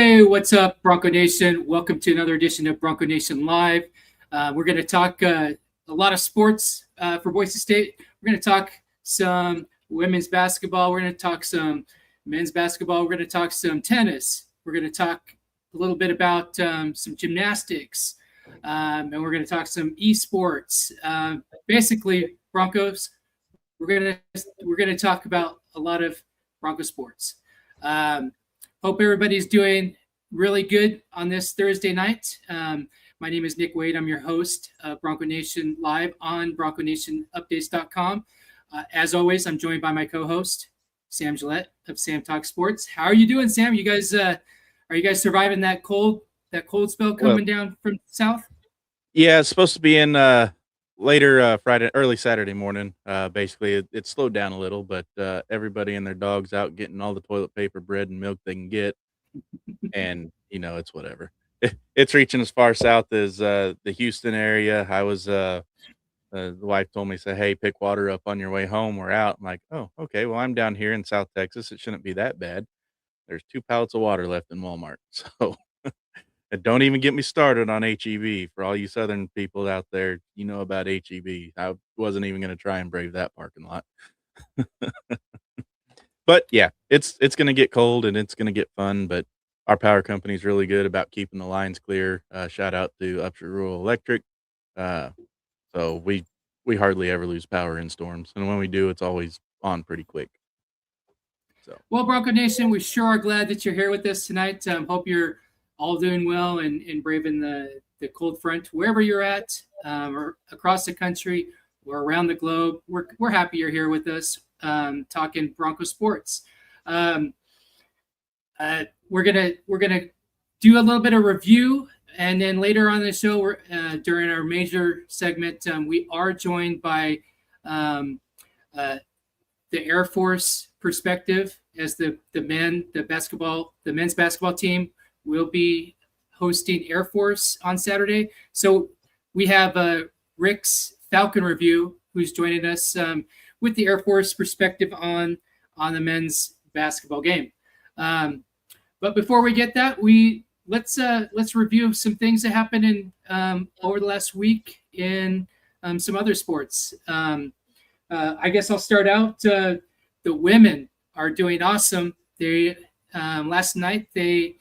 Hey, what's up, Bronco Nation? Welcome to another edition of Bronco Nation Live. We're going to talk a lot of sports for Boise State. We're going to talk some women's basketball. We're going to talk some men's basketball. We're going to talk some tennis. We're going to talk a little bit about some gymnastics. And we're going to talk some esports. Basically, Broncos, we're going to talk about a lot of Bronco sports. Hope everybody's doing really good on this Thursday night. My name is Nick Wade. I'm your host of Bronco Nation Live on BroncoNationUpdates.com. As always, I'm joined by my co-host, Sam Gillette of Sam Talk Sports. How are you doing, Sam? You guys, are you guys surviving that cold spell coming down from south? Yeah, it's supposed to be in later Friday, early Saturday morning. Basically, it slowed down a little, but everybody and their dogs out getting all the toilet paper, bread, and milk they can get, and it's whatever. It's reaching as far south as the Houston area. I was the wife told me, say, hey, pick water up on your way home. We're out. I'm like, oh, okay. Well, I'm down here in South Texas. It shouldn't be that bad. There's 2 pallets of water left in Walmart, so. And don't even get me started on HEB. For all you Southern people out there, you know about HEB. I wasn't even going to try and brave that parking lot. But yeah, it's going to get cold and it's going to get fun. But our power company is really good about keeping the lines clear. Shout out to Upshur Rural Electric. So we hardly ever lose power in storms, and when we do, it's always on pretty quick. So well, Bronco Nation, we sure are glad that you're here with us tonight. Hope you're all doing well and braving the cold front wherever you're at, or across the country or around the globe. We're happy you're here with us, talking Bronco sports. We're gonna do a little bit of review, and then later on in the show, during our major segment, we are joined by the Air Force perspective as the men's basketball team will be hosting Air Force on Saturday. So we have Rick's Falcon Review, who's joining us with the Air Force perspective on the men's basketball game. But before we get that, let's review some things that happened in over the last week in some other sports. I guess I'll start out. The women are doing awesome. They last night they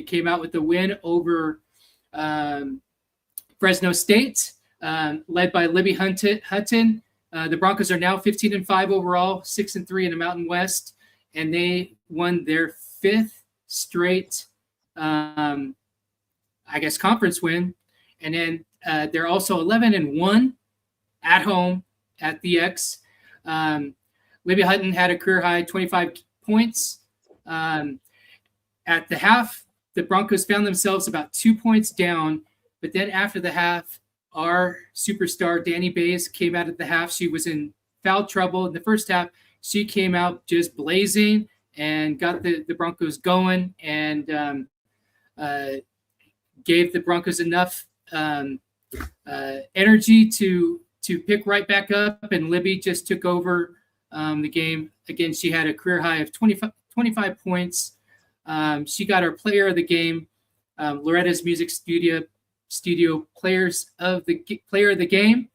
came out with a win over Fresno State, led by Libby Hutton. The Broncos are now 15-5 overall, 6-3 in the Mountain West, and they won their 5th straight, conference win. And then they're also 11-1 at home at the X. Libby Hutton had a career high 25 points. At the half, the Broncos found themselves about 2 points down, but then after the half, our superstar, Danny Bays, came out at the half. She was in foul trouble. In the first half, she came out just blazing and got the Broncos going and gave the Broncos enough energy to pick right back up, and Libby just took over the game. Again, she had a career high of 25 points. She got our player of the game, Loretta's Music Studio player of the game.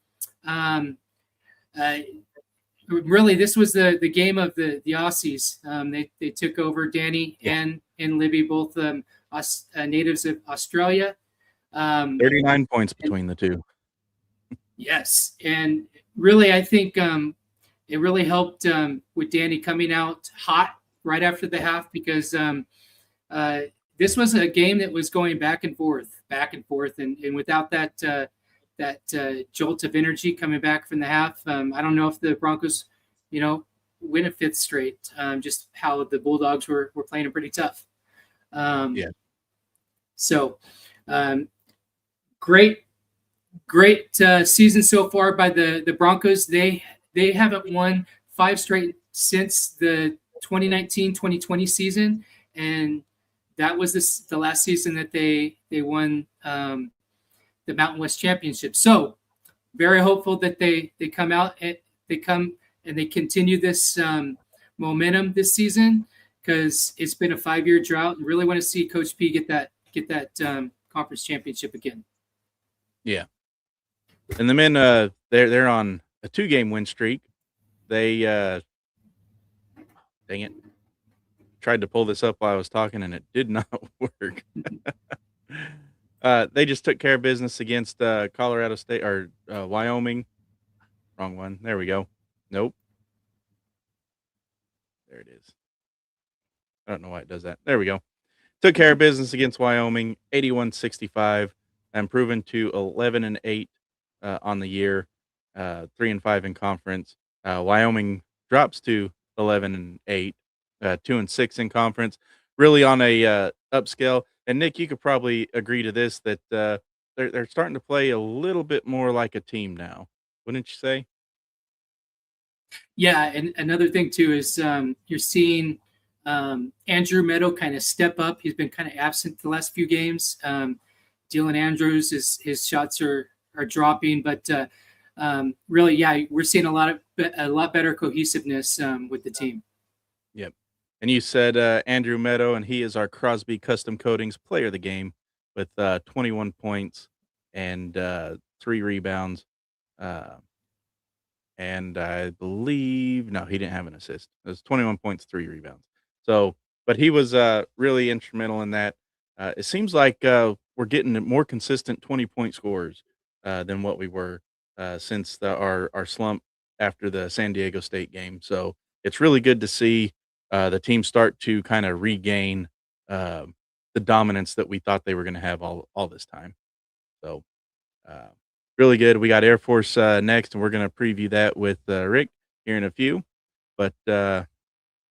Really, this was the game of the Aussies. They took over. Danny and Libby, both natives of Australia. 39 points between the two. Yes, and really, I think it really helped with Danny coming out hot right after the half, because this was a game that was going back and forth, and without that jolt of energy coming back from the half, I don't know if the Broncos, win a 5th straight. Just how the Bulldogs were playing them pretty tough. Yeah. So, great season so far by the Broncos. They haven't won 5 straight since the 2019-2020 season, and that was the last season that they won the Mountain West Championship. So very hopeful that they come and they continue this momentum this season, because it's been a 5-year drought, and really want to see Coach P get that conference championship again. Yeah. And the men, they're on a 2-game win streak. They, dang it, tried to pull this up while I was talking, and it did not work. They just took care of business against Colorado State or Wyoming. Wrong one. There we go. Nope. There it is. I don't know why it does that. There we go. Took care of business against Wyoming, 81-65, improving to 11-8 on the year, 3-5 in conference. Wyoming drops to 11-8, 2-6 in conference. Really on a upscale. And Nick, you could probably agree to this that they're starting to play a little bit more like a team now, wouldn't you say? Yeah, and another thing too is you're seeing Andrew Meadow kind of step up. He's been kind of absent the last few games. Dylan Andrews, his shots are dropping, but really, yeah, we're seeing a lot better cohesiveness with the team. Yep. And you said Andrew Meadow, and he is our Crosby Custom Coatings Player of the Game with 21 points and 3 rebounds. And I believe no, he didn't have an assist. It was 21 points, 3 rebounds. So, but he was really instrumental in that. It seems like we're getting more consistent 20-point scores than what we were since our slump after the San Diego State game. So it's really good to see the team start to kind of regain the dominance that we thought they were going to have all this time. So uh, really good. We got Air Force next, and we're going to preview that with Rick here in a few. But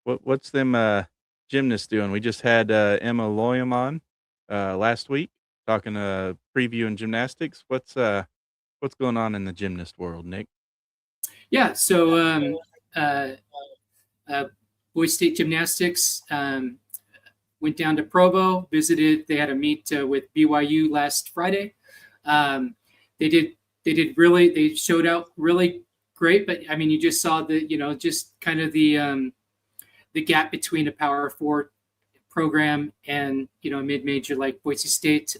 what's them gymnasts doing? We just had Emma Loyam on last week talking preview and gymnastics. What's going on in the gymnast world, Nick? Yeah, so Boise State Gymnastics went down to Provo, visited. They had a meet with BYU last Friday. They showed out really great, but I mean, you just saw just kind of the gap between a Power 4 program and a mid-major like Boise State.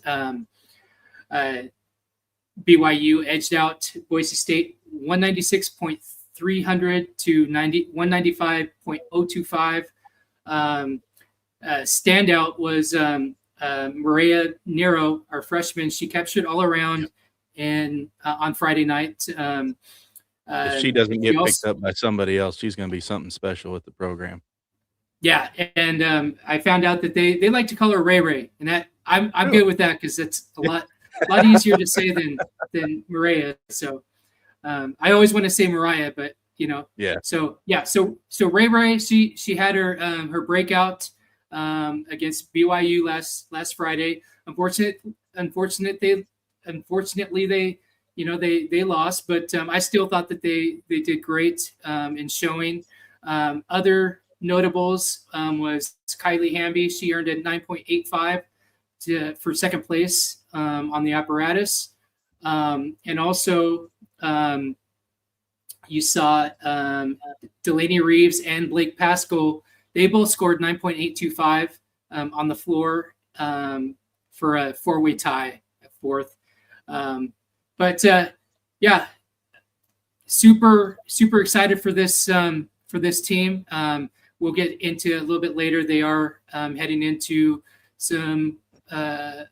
BYU edged out Boise State 196.300 to 195.025. Standout was Maria Nero, our freshman. She captured all around and on Friday night. If she doesn't get picked up by somebody else, she's going to be something special with the program. Yeah, and I found out that they like to call her Ray Ray, and that I'm good with that because it's a lot easier to say than Maria. So I always want to say Mariah, but yeah. So Ray Ray, she had her breakout against BYU last Friday. Unfortunately, they lost, but I still thought that they did great in showing. Other notables was Kylie Hamby. She earned a 9.85 for second place on the apparatus, and also you saw Delaney Reeves and Blake Pascal. They both scored 9.825 on the floor for a 4-way tie at fourth. Yeah, super excited for this team. We'll get into a little bit later. They are heading into some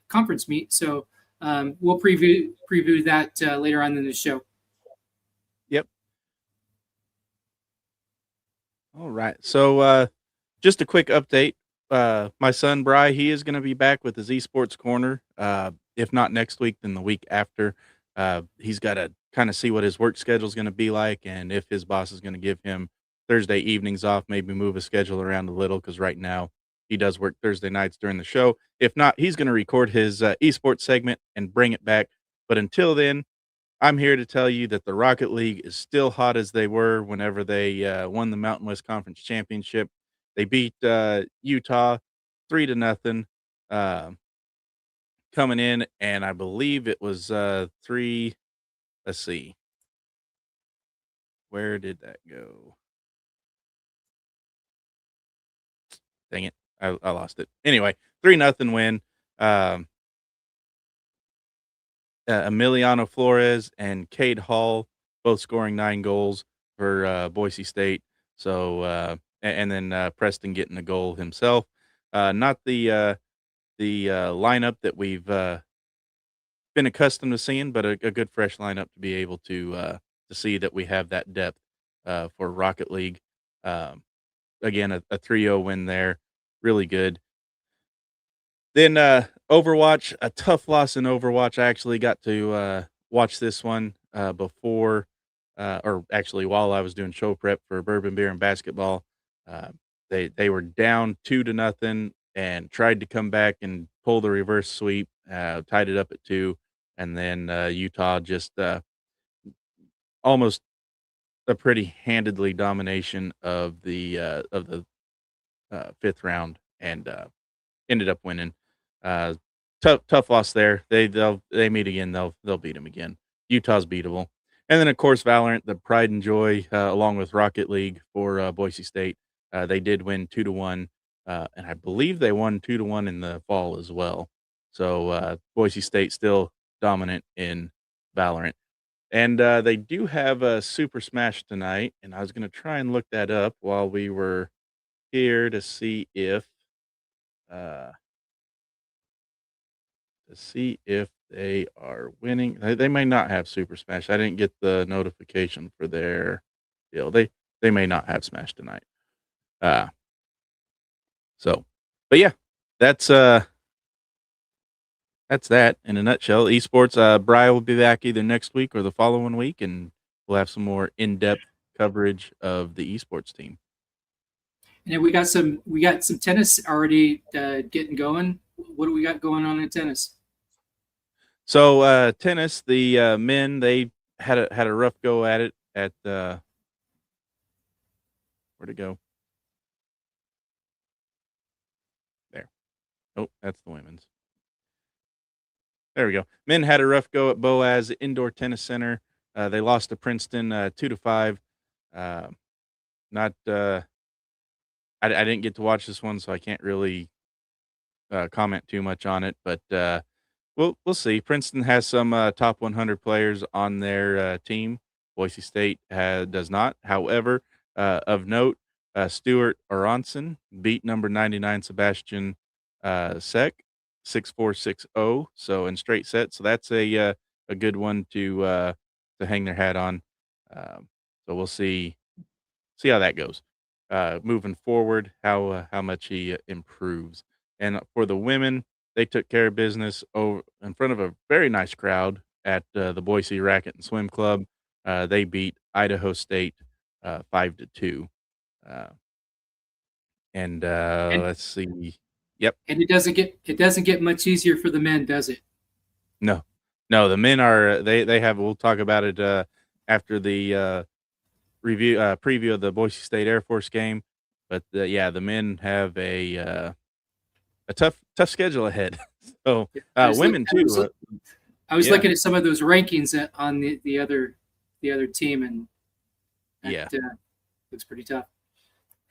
conference meet, so we'll preview that later on in the show. Yep. All right. So just a quick update. My son Bry, he is going to be back with his esports corner. If not next week, then the week after. He's got to kind of see what his work schedule is going to be like, and if his boss is going to give him Thursday evenings off, maybe move his schedule around a little, because right now he does work Thursday nights during the show. If not, he's going to record his esports segment and bring it back. But until then, I'm here to tell you that the Rocket League is still hot as they were whenever they won the Mountain West Conference Championship. They beat Utah 3-0 coming in, and I believe it was 3. Let's see. Where did that go? Dang it. I lost it. Anyway, 3-0 win. Um, Emiliano Flores and Cade Hall both scoring 9 goals for Boise State. So, and then Preston getting a goal himself. Not the lineup that we've been accustomed to seeing, but a good fresh lineup to be able to see that we have that depth for Rocket League. Um, Again, a 3-0 win there, really good. Then Overwatch, a tough loss in Overwatch. I actually got to watch this one before, or actually while I was doing show prep for Bourbon Beer and Basketball. Uh, they were down 2-0 and tried to come back and pull the reverse sweep, tied it up at 2, and then Utah just almost a pretty handedly domination of the fifth round and ended up winning. Uh, tough loss there. They meet again. They'll beat them again. Utah's beatable. And then of course Valorant, the pride and joy, along with Rocket League for Boise State. They did win 2-1, and I believe they won 2-1 in the fall as well. So Boise State still dominant in Valorant. And they do have a Super Smash tonight, and I was going to try and look that up while we were here to see if uh, they are winning. They may not have Super Smash. I didn't get the notification for their deal. They may not have Smash tonight. Uh, so, but yeah, that's that in a nutshell. Esports. Brian will be back either next week or the following week, and we'll have some more in-depth coverage of the esports team. And then we got some tennis already getting going. What do we got going on in tennis? So tennis, the men, they had a rough go at it at where'd it go? There. Oh, that's the women's. There we go. Men had a rough go at Boaz Indoor Tennis Center. They lost to Princeton 2-5. Not I didn't get to watch this one, so I can't really comment too much on it, but we'll see. Princeton has some top 100 players on their team. Boise State does not. However, of note, Stuart Aronson beat number 99 Sebastian Sek 6-4, 6-0. So in straight set. So that's a good one to hang their hat on. So we'll see how that goes. Moving forward, how much he improves. And for the women, they took care of business over in front of a very nice crowd at the Boise Racket and Swim Club. They beat Idaho State 5-2. Uh, and And let's see. Yep. and it doesn't get much easier for the men, does it? No, no. The men are they have. We'll talk about it after the preview of the Boise State Air Force game. But yeah, the men have a tough schedule ahead. So I was women too. I was Yeah. looking at some of those rankings on the other team, and that Yeah. looks pretty tough.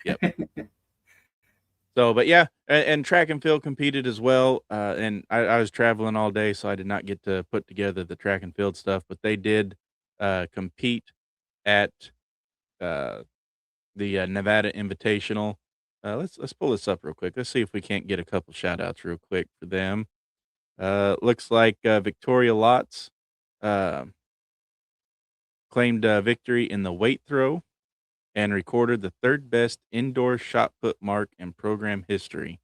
Yep. So, but yeah, and track and field competed as well. And I was traveling all day, so I did not get to put together the track and field stuff. But they did compete at uh, the Nevada Invitational. Let's pull this up real quick. Let's see if we can't get a couple shout outs real quick for them. Looks like Victoria Lotz claimed victory in the weight throw and recorded the third best indoor shot put mark in program history,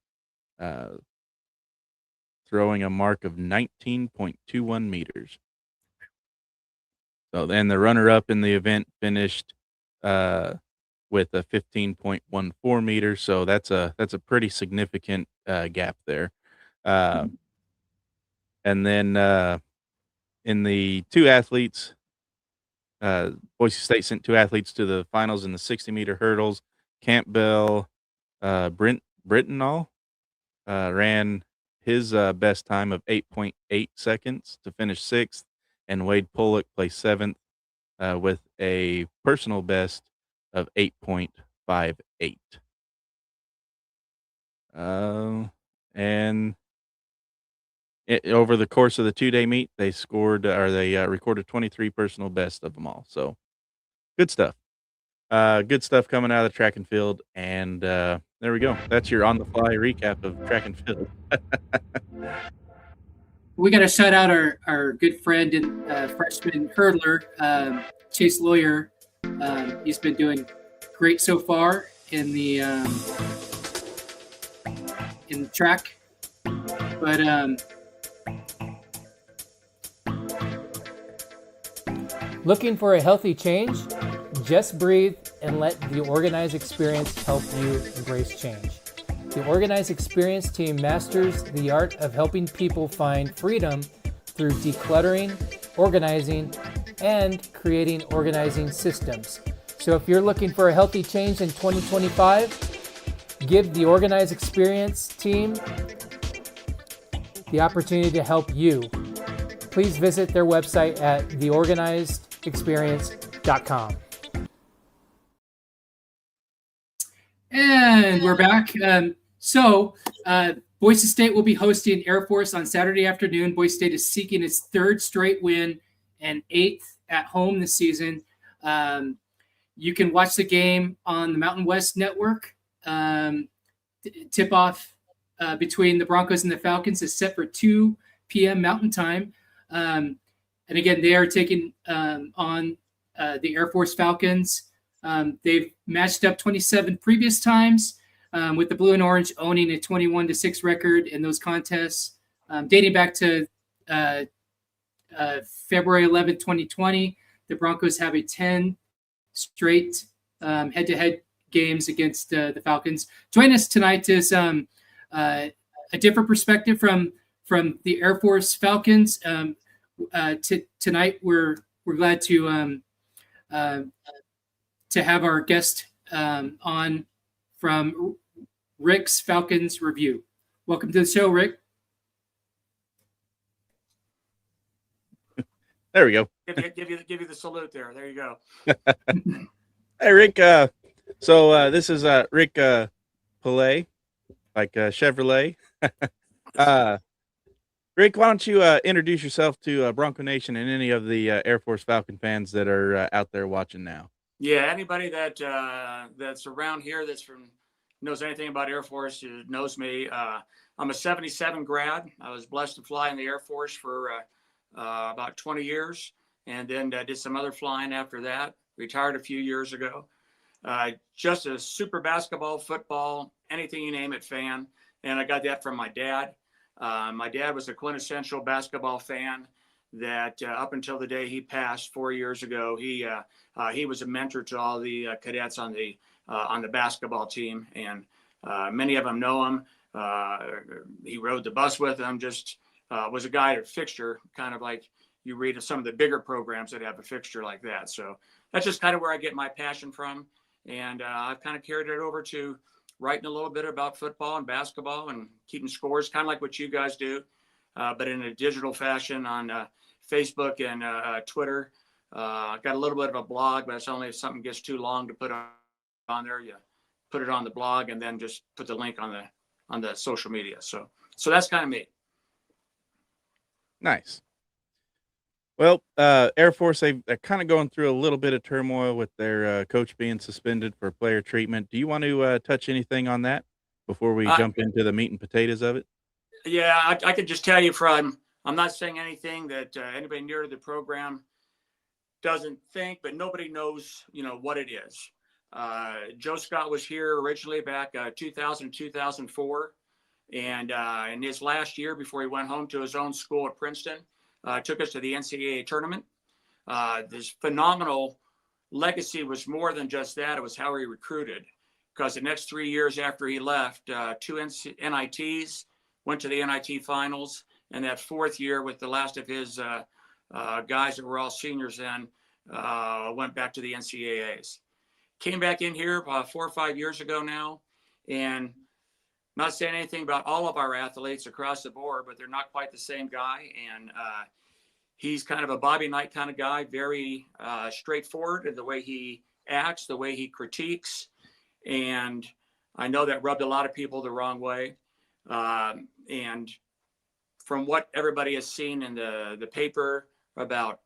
throwing a mark of 19.21 meters. So then the runner up in the event finished with a 15.14 meters. So that's a pretty significant gap there. And then in the two athletes, Boise State sent 2 athletes to the finals in the 60-meter hurdles. Campbell Brittenall ran his best time of 8.8 seconds to finish 6th, and Wade Pollock placed 7th with a personal best of 8.58. And over the course of the 2-day meet, they recorded 23 personal best of them all. So good stuff. Good stuff coming out of the track and field. And there we go. That's your on the fly recap of track and field. We got to shout out our good friend and freshman hurdler, Chase Lawyer. He's been doing great so far in the track, but looking for a healthy change? Just breathe and let the Organize Experience help you embrace change. The Organize Experience team masters the art of helping people find freedom through decluttering, organizing, and creating organizing systems. So if you're looking for a healthy change in 2025, give the Organize Experience team the opportunity to help you. Please visit their website at theorganizedexperience.com. And we're back. Boise State will be hosting Air Force on Saturday afternoon. Boise State is seeking its third straight win and 8th at home this season. You can watch the game on the Mountain West Network. Tip-off between the Broncos and the Falcons is set for 2 p.m. Mountain Time. And again, they are taking on the Air Force Falcons. They've matched up 27 previous times, with the blue and orange owning a 21-6 record in those contests, dating back to February 11, 2020. The Broncos have a 10 straight head-to-head games against the Falcons. Join us tonight is a different perspective from the Air Force Falcons. Tonight we're glad to have our guest on from Rick's Falcons Review. Welcome to the show, Rick. There we go. Give you the salute there. There you go. Hey, Rick. This is Rick Pillay, like Chevrolet. Rick, why don't you introduce yourself to Bronco Nation and any of the Air Force Falcon fans that are out there watching now? Yeah, anybody that's around here knows anything about Air Force knows me. I'm a 77 grad. I was blessed to fly in the Air Force for about 20 years, and then did some other flying after that. Retired a few years ago. Just a super basketball, football, anything you name it fan, and I got that from my dad. My dad was a quintessential basketball fan that up until the day he passed 4 years ago, he was a mentor to all the cadets on the basketball team, and many of them know him. He rode the bus with them, just was a guy, a fixture, kind of like you read of some of the bigger programs that have a fixture like that. So that's just kind of where I get my passion from. And I've kind of carried it over to writing a little bit about football and basketball and keeping scores, kind of like what you guys do, but in a digital fashion on Facebook and Twitter. Got a little bit of a blog, but it's only if something gets too long to put on there. You put it on the blog and then just put the link on the social media. So that's kind of me. Nice. Well, Air Force, they're kind of going through a little bit of turmoil with their coach being suspended for player treatment. Do you want to touch anything on that before we jump into the meat and potatoes of it? Yeah, I could just tell you I'm not saying anything that anybody near the program doesn't think, but nobody knows, what it is. Joe Scott was here originally back 2000, 2004. And in his last year before he went home to his own school at Princeton, took us to the NCAA tournament. This phenomenal legacy was more than just that. It was how he recruited, because the next 3 years after he left, 2 NITs, went to the NIT finals. And that 4th year, with the last of his guys that were all seniors then, went back to the NCAAs. Came back in here 4 or 5 years ago now, and not saying anything about all of our athletes across the board, but they're not quite the same guy. And he's kind of a Bobby Knight kind of guy, very straightforward in the way he acts, the way he critiques. And I know that rubbed a lot of people the wrong way. And from what everybody has seen in the paper about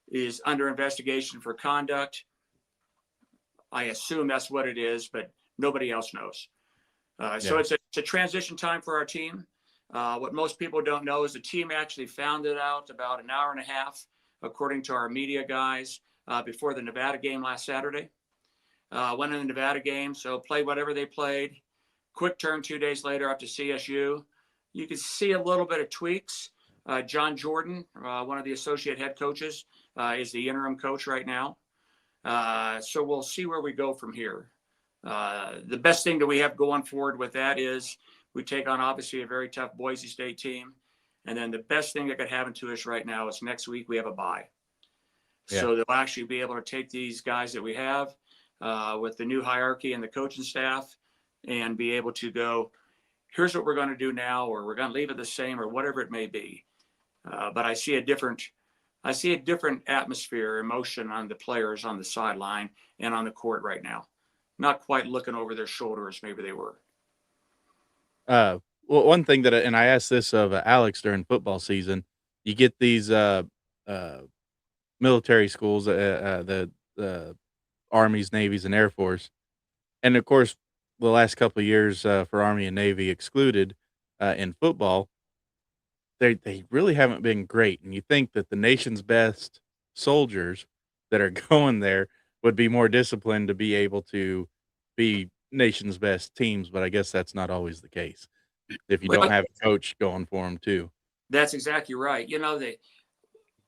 is under investigation for conduct, I assume that's what it is, but nobody else knows. So it's a transition time for our team. What most people don't know is the team actually found it out about an hour and a half, according to our media guys, before the Nevada game last Saturday. Went in the Nevada game, so played whatever they played. Quick turn 2 days later up to CSU. You can see a little bit of tweaks. John Jordan, one of the associate head coaches, is the interim coach right now. So we'll see where we go from here. The best thing that we have going forward with that is we take on obviously a very tough Boise State team. And then the best thing that could happen to us right now is next week we have a bye. Yeah. So they'll actually be able to take these guys that we have with the new hierarchy and the coaching staff and be able to go, here's what we're going to do now, or we're going to leave it the same, or whatever it may be. But I see a different atmosphere, emotion on the players on the sideline and on the court right now. Not quite looking over their shoulders, maybe they were. Well, one thing that, and I asked this of Alex during football season, you get these military schools, the Armies, Navies, and Air Force, and of course, the last couple of years for Army and Navy excluded in football, they really haven't been great. And you think that the nation's best soldiers that are going there would be more disciplined to be able to be nation's best teams, but I guess that's not always the case if you don't have a coach going for them too. That's exactly right. You know,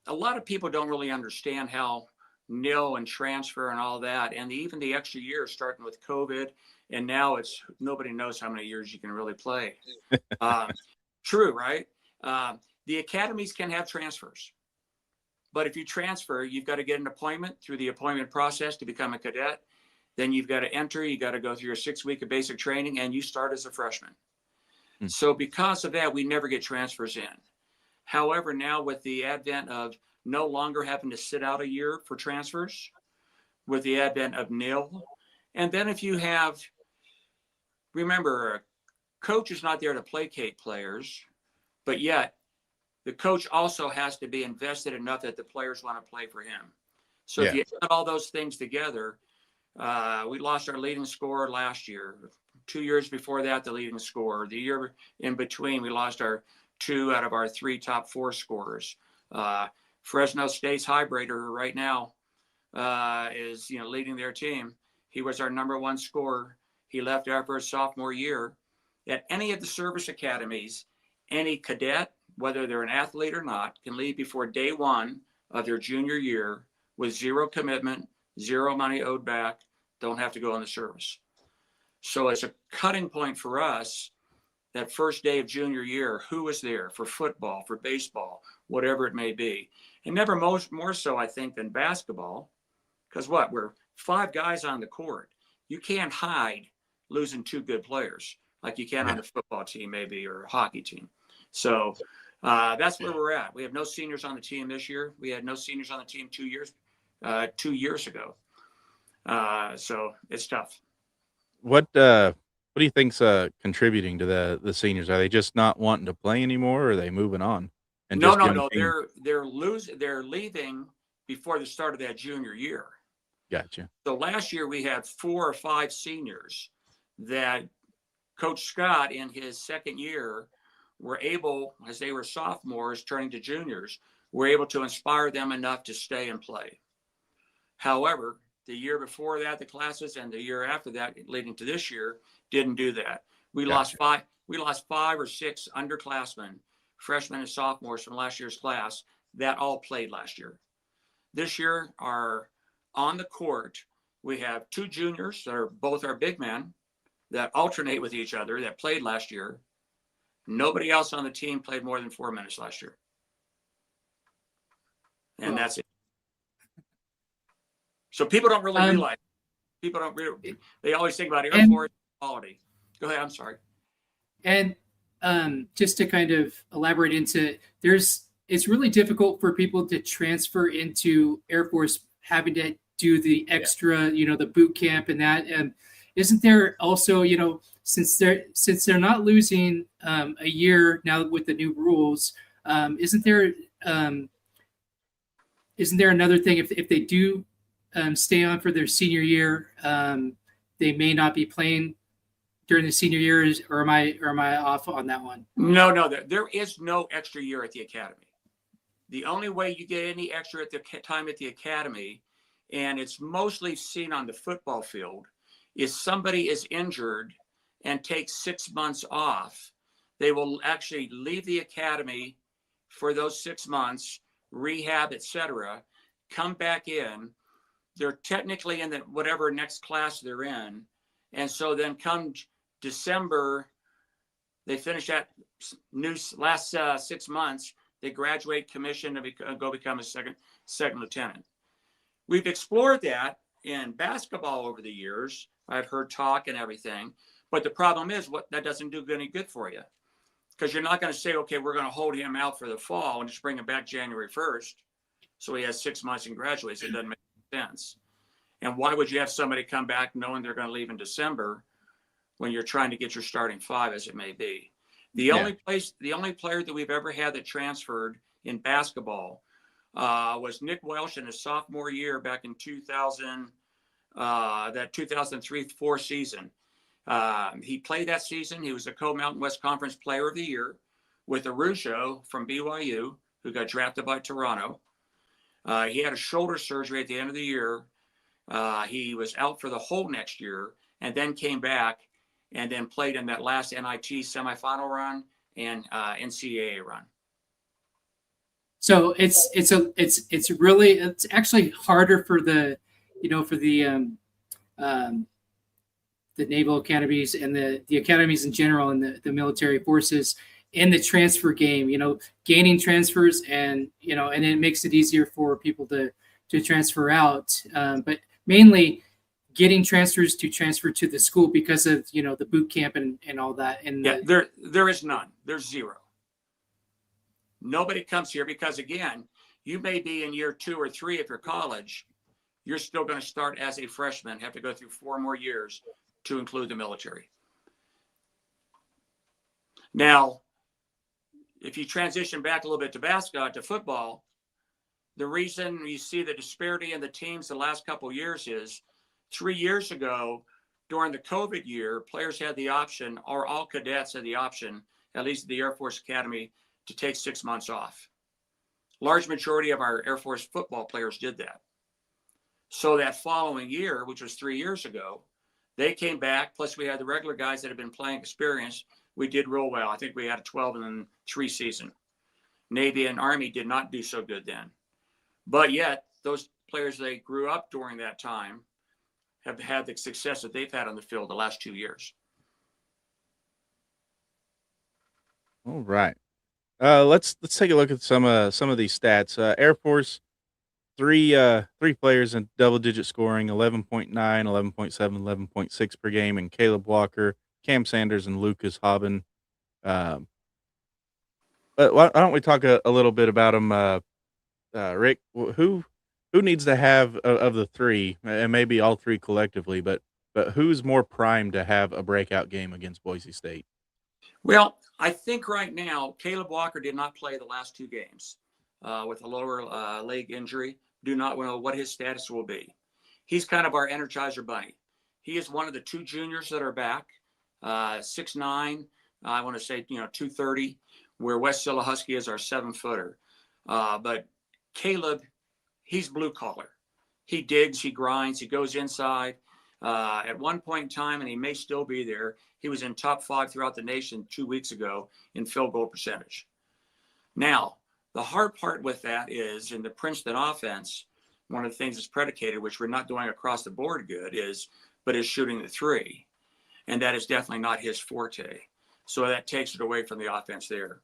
a lot of people don't really understand how nil and transfer and all that, and even the extra years starting with COVID, and now it's nobody knows how many years you can really play. True, right? The academies can have transfers, but if you transfer, you've got to get an appointment through the appointment process to become a cadet. Then you've got to enter, you got to go through your 6 week of basic training, and you start as a freshman. So because of that, we never get transfers in. However, now with the advent of no longer having to sit out a year for transfers, with the advent of nil, and then if you have, remember, a coach is not there to placate players, but yet the coach also has to be invested enough that the players want to play for him. So if you add all those things together, we lost our leading scorer last year. 2 years before that, the leading scorer. The year in between, we lost our 2 out of our 3 top 4 scorers. Fresno State's highbrader right now is leading their team. He was our number 1 scorer. He left after his sophomore year. At any of the service academies, any cadet, whether they're an athlete or not, can leave before day 1 of their junior year with 0 commitment, 0 money owed back, don't have to go in the service. So it's a cutting point for us, that first day of junior year, who was there for football, for baseball, whatever it may be. And never more so, I think, than basketball, because we're 5 guys on the court. You can't hide losing 2 good players like you can on the football team maybe, or a hockey team. So that's where we're at. We have no seniors on the team this year. We had no seniors on the team 2 years ago. So it's tough. What do you think's contributing to the seniors? Are they just not wanting to play anymore, or are they moving on? And No. They're leaving before the start of that junior year. Gotcha. So last year we had 4 or 5 seniors that Coach Scott in his second year were able, as they were sophomores turning to juniors, were able to inspire them enough to stay and play. However, the year before that, the classes, and the year after that, leading to this year, didn't do that. We lost 5 or 6 underclassmen, freshmen and sophomores from last year's class that all played last year. This year, on the court, we have 2 juniors that are both our big men that alternate with each other that played last year. Nobody else on the team played more than 4 minutes last year. And that's it. So people don't really realize. They always think about Air Force quality. Go ahead. I'm sorry. And just to kind of elaborate into, it's really difficult for people to transfer into Air Force, having to do the extra, the boot camp and that. isn't there also, since they're not losing a year now with the new rules, isn't there another thing if they do stay on for their senior year, they may not be playing during the senior years, or am I off on that one? No, there is no extra year at the academy. The only way you get any extra at the time at the academy, and it's mostly seen on the football field, is somebody is injured and takes 6 months off. They will actually leave the academy for those 6 months, rehab, etc., come back in. They're technically in the whatever next class they're in. And so then come December, they finish that new last 6 months, they graduate, commission, and go become a second lieutenant. We've explored that in basketball over the years. I've heard talk and everything. But the problem is that doesn't do any good for you. Because you're not going to say, okay, we're going to hold him out for the fall and just bring him back January 1st. So he has 6 months and graduates. It doesn't make sense. And why would you have somebody come back knowing they're going to leave in December when you're trying to get your starting five, as it may be? The only player that we've ever had that transferred in basketball was Nick Welsh in his sophomore year back in 2000, that 2003-04 season. He played that season. He was a Co-Mountain West Conference Player of the Year with Araujo from BYU, who got drafted by Toronto. He had a shoulder surgery at the end of the year. He was out for the whole next year and then came back and then played in that last NIT semifinal run and NCAA run. So it's actually harder for the naval academies and the academies in general and the military forces in the transfer game, gaining transfers and it makes it easier for people to transfer out. But mainly getting transfers to transfer to the school because of, the boot camp and all that. And there is none. There's zero. Nobody comes here because, again, you may be in year 2 or 3 of your college. You're still going to start as a freshman, have to go through 4 more years to include the military. Now, if you transition back a little bit to football, the reason you see the disparity in the teams the last couple of years is 3 years ago, during the COVID year, players had the option, or all cadets had the option, at least at the Air Force Academy, to take 6 months off. Large majority of our Air Force football players did that. So that following year, which was 3 years ago, they came back, plus we had the regular guys that had been playing experience. We did real well. I think we had a 12-3 season. Navy and Army did not do so good then. But yet, those players, they grew up during that time, have had the success that they've had on the field the last 2 years. All right. Let's take a look at some of these stats. Air Force, three players in double-digit scoring, 11.9, 11.7, 11.6 per game, and Caleb Walker, Cam Sanders, and Lucas Hobbin. But why don't we talk a little bit about them, Rick? Who needs to have of the three, and maybe all three collectively, but who's more primed to have a breakout game against Boise State? Well, I think right now, Caleb Walker did not play the last 2 games with a lower leg injury. Do not know what his status will be. He's kind of our Energizer Bunny. He is one of the 2 juniors that are back, 6'9", I want to say, 230, where West Silahusky is our 7-footer. But Caleb, he's blue collar. He digs, he grinds, he goes inside. At one point in time, and he may still be there, he was in top 5 throughout the nation 2 weeks ago in field goal percentage. Now, the hard part with that is in the Princeton offense, one of the things that's predicated, which we're not doing across the board good, is shooting the 3. And that is definitely not his forte. So that takes it away from the offense there.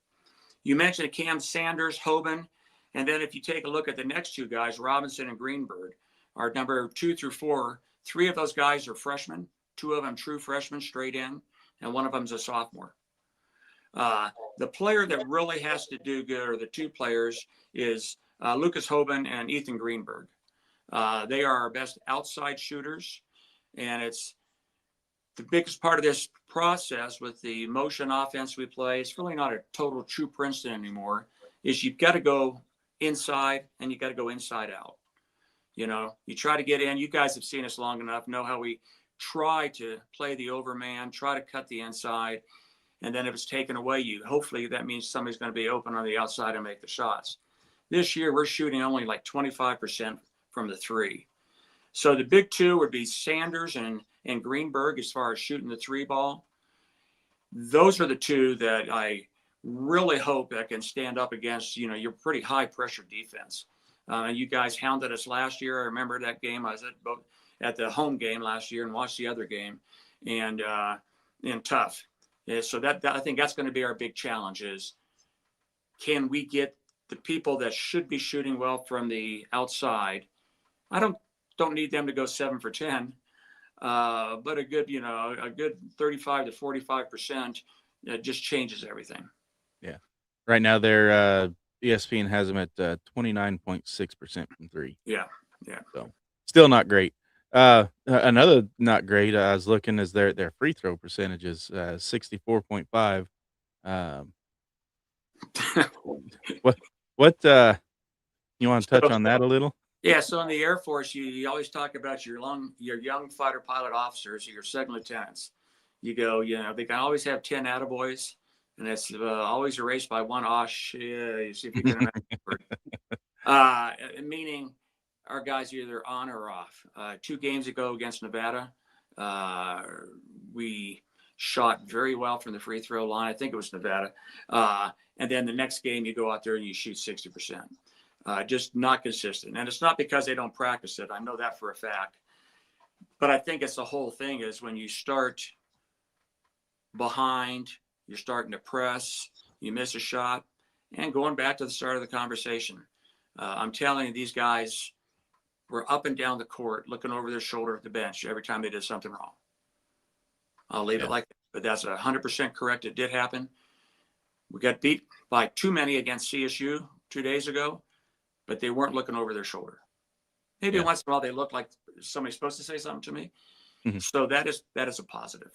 You mentioned Cam Sanders, Hoban, and then if you take a look at the next 2 guys, Robinson and Greenberg, our number 2 through 4, 3 of those guys are freshmen, 2 of them true freshmen straight in, and 1 of them's a sophomore. The player that really has to do good, or the 2 players, is Lucas Hoban and Ethan Greenberg. They are our best outside shooters, and it's the biggest part of this process with the motion offense we play, it's really not a total true Princeton anymore, is you've got to go inside and you got to go inside out. You know, you try to get in. You guys have seen us long enough, know how we try to play the overman, try to cut the inside. And then if it's taken away, hopefully that means somebody's going to be open on the outside and make the shots. This year, we're shooting only like 25% from the three. So the big two would be Sanders and Greenberg as far as shooting the three ball. Those are the two that I really hope that can stand up against, you know, your pretty high pressure defense. You guys hounded us last year. I remember that game. I was at the home game last year and watched the other game, and tough. Yeah, so that I think that's going to be our big challenge is, can we get the people that should be shooting well from the outside? I don't need them to go 7 for 10, but a good 35 to 45% just changes everything. Yeah. Right now, they're ESPN has them at 29.6% from three. Yeah. So still not great. Another not great. I was looking is their free throw percentages, 64.5. What you want to touch on that a little? Yeah. So in the Air Force, you always talk about your young fighter pilot officers, your second lieutenants. You go, they can always have 10 attaboys, and it's always erased by one osh. Yeah, you see if you can imagine. Meaning our guys are either on or off. 2 games ago against Nevada, we shot very well from the free throw line. I think it was Nevada. And then the next game you go out there and you shoot 60%. Just not consistent. And it's not because they don't practice it. I know that for a fact. But I think it's the whole thing is when you start behind, you're starting to press, you miss a shot, and going back to the start of the conversation. I'm telling you, these guys were up and down the court looking over their shoulder at the bench every time they did something wrong. I'll leave it like that. But that's 100% correct. It did happen. We got beat by too many against CSU 2 days ago, but they weren't looking over their shoulder. Maybe once in a while they looked like somebody's supposed to say something to me. Mm-hmm. So that is a positive.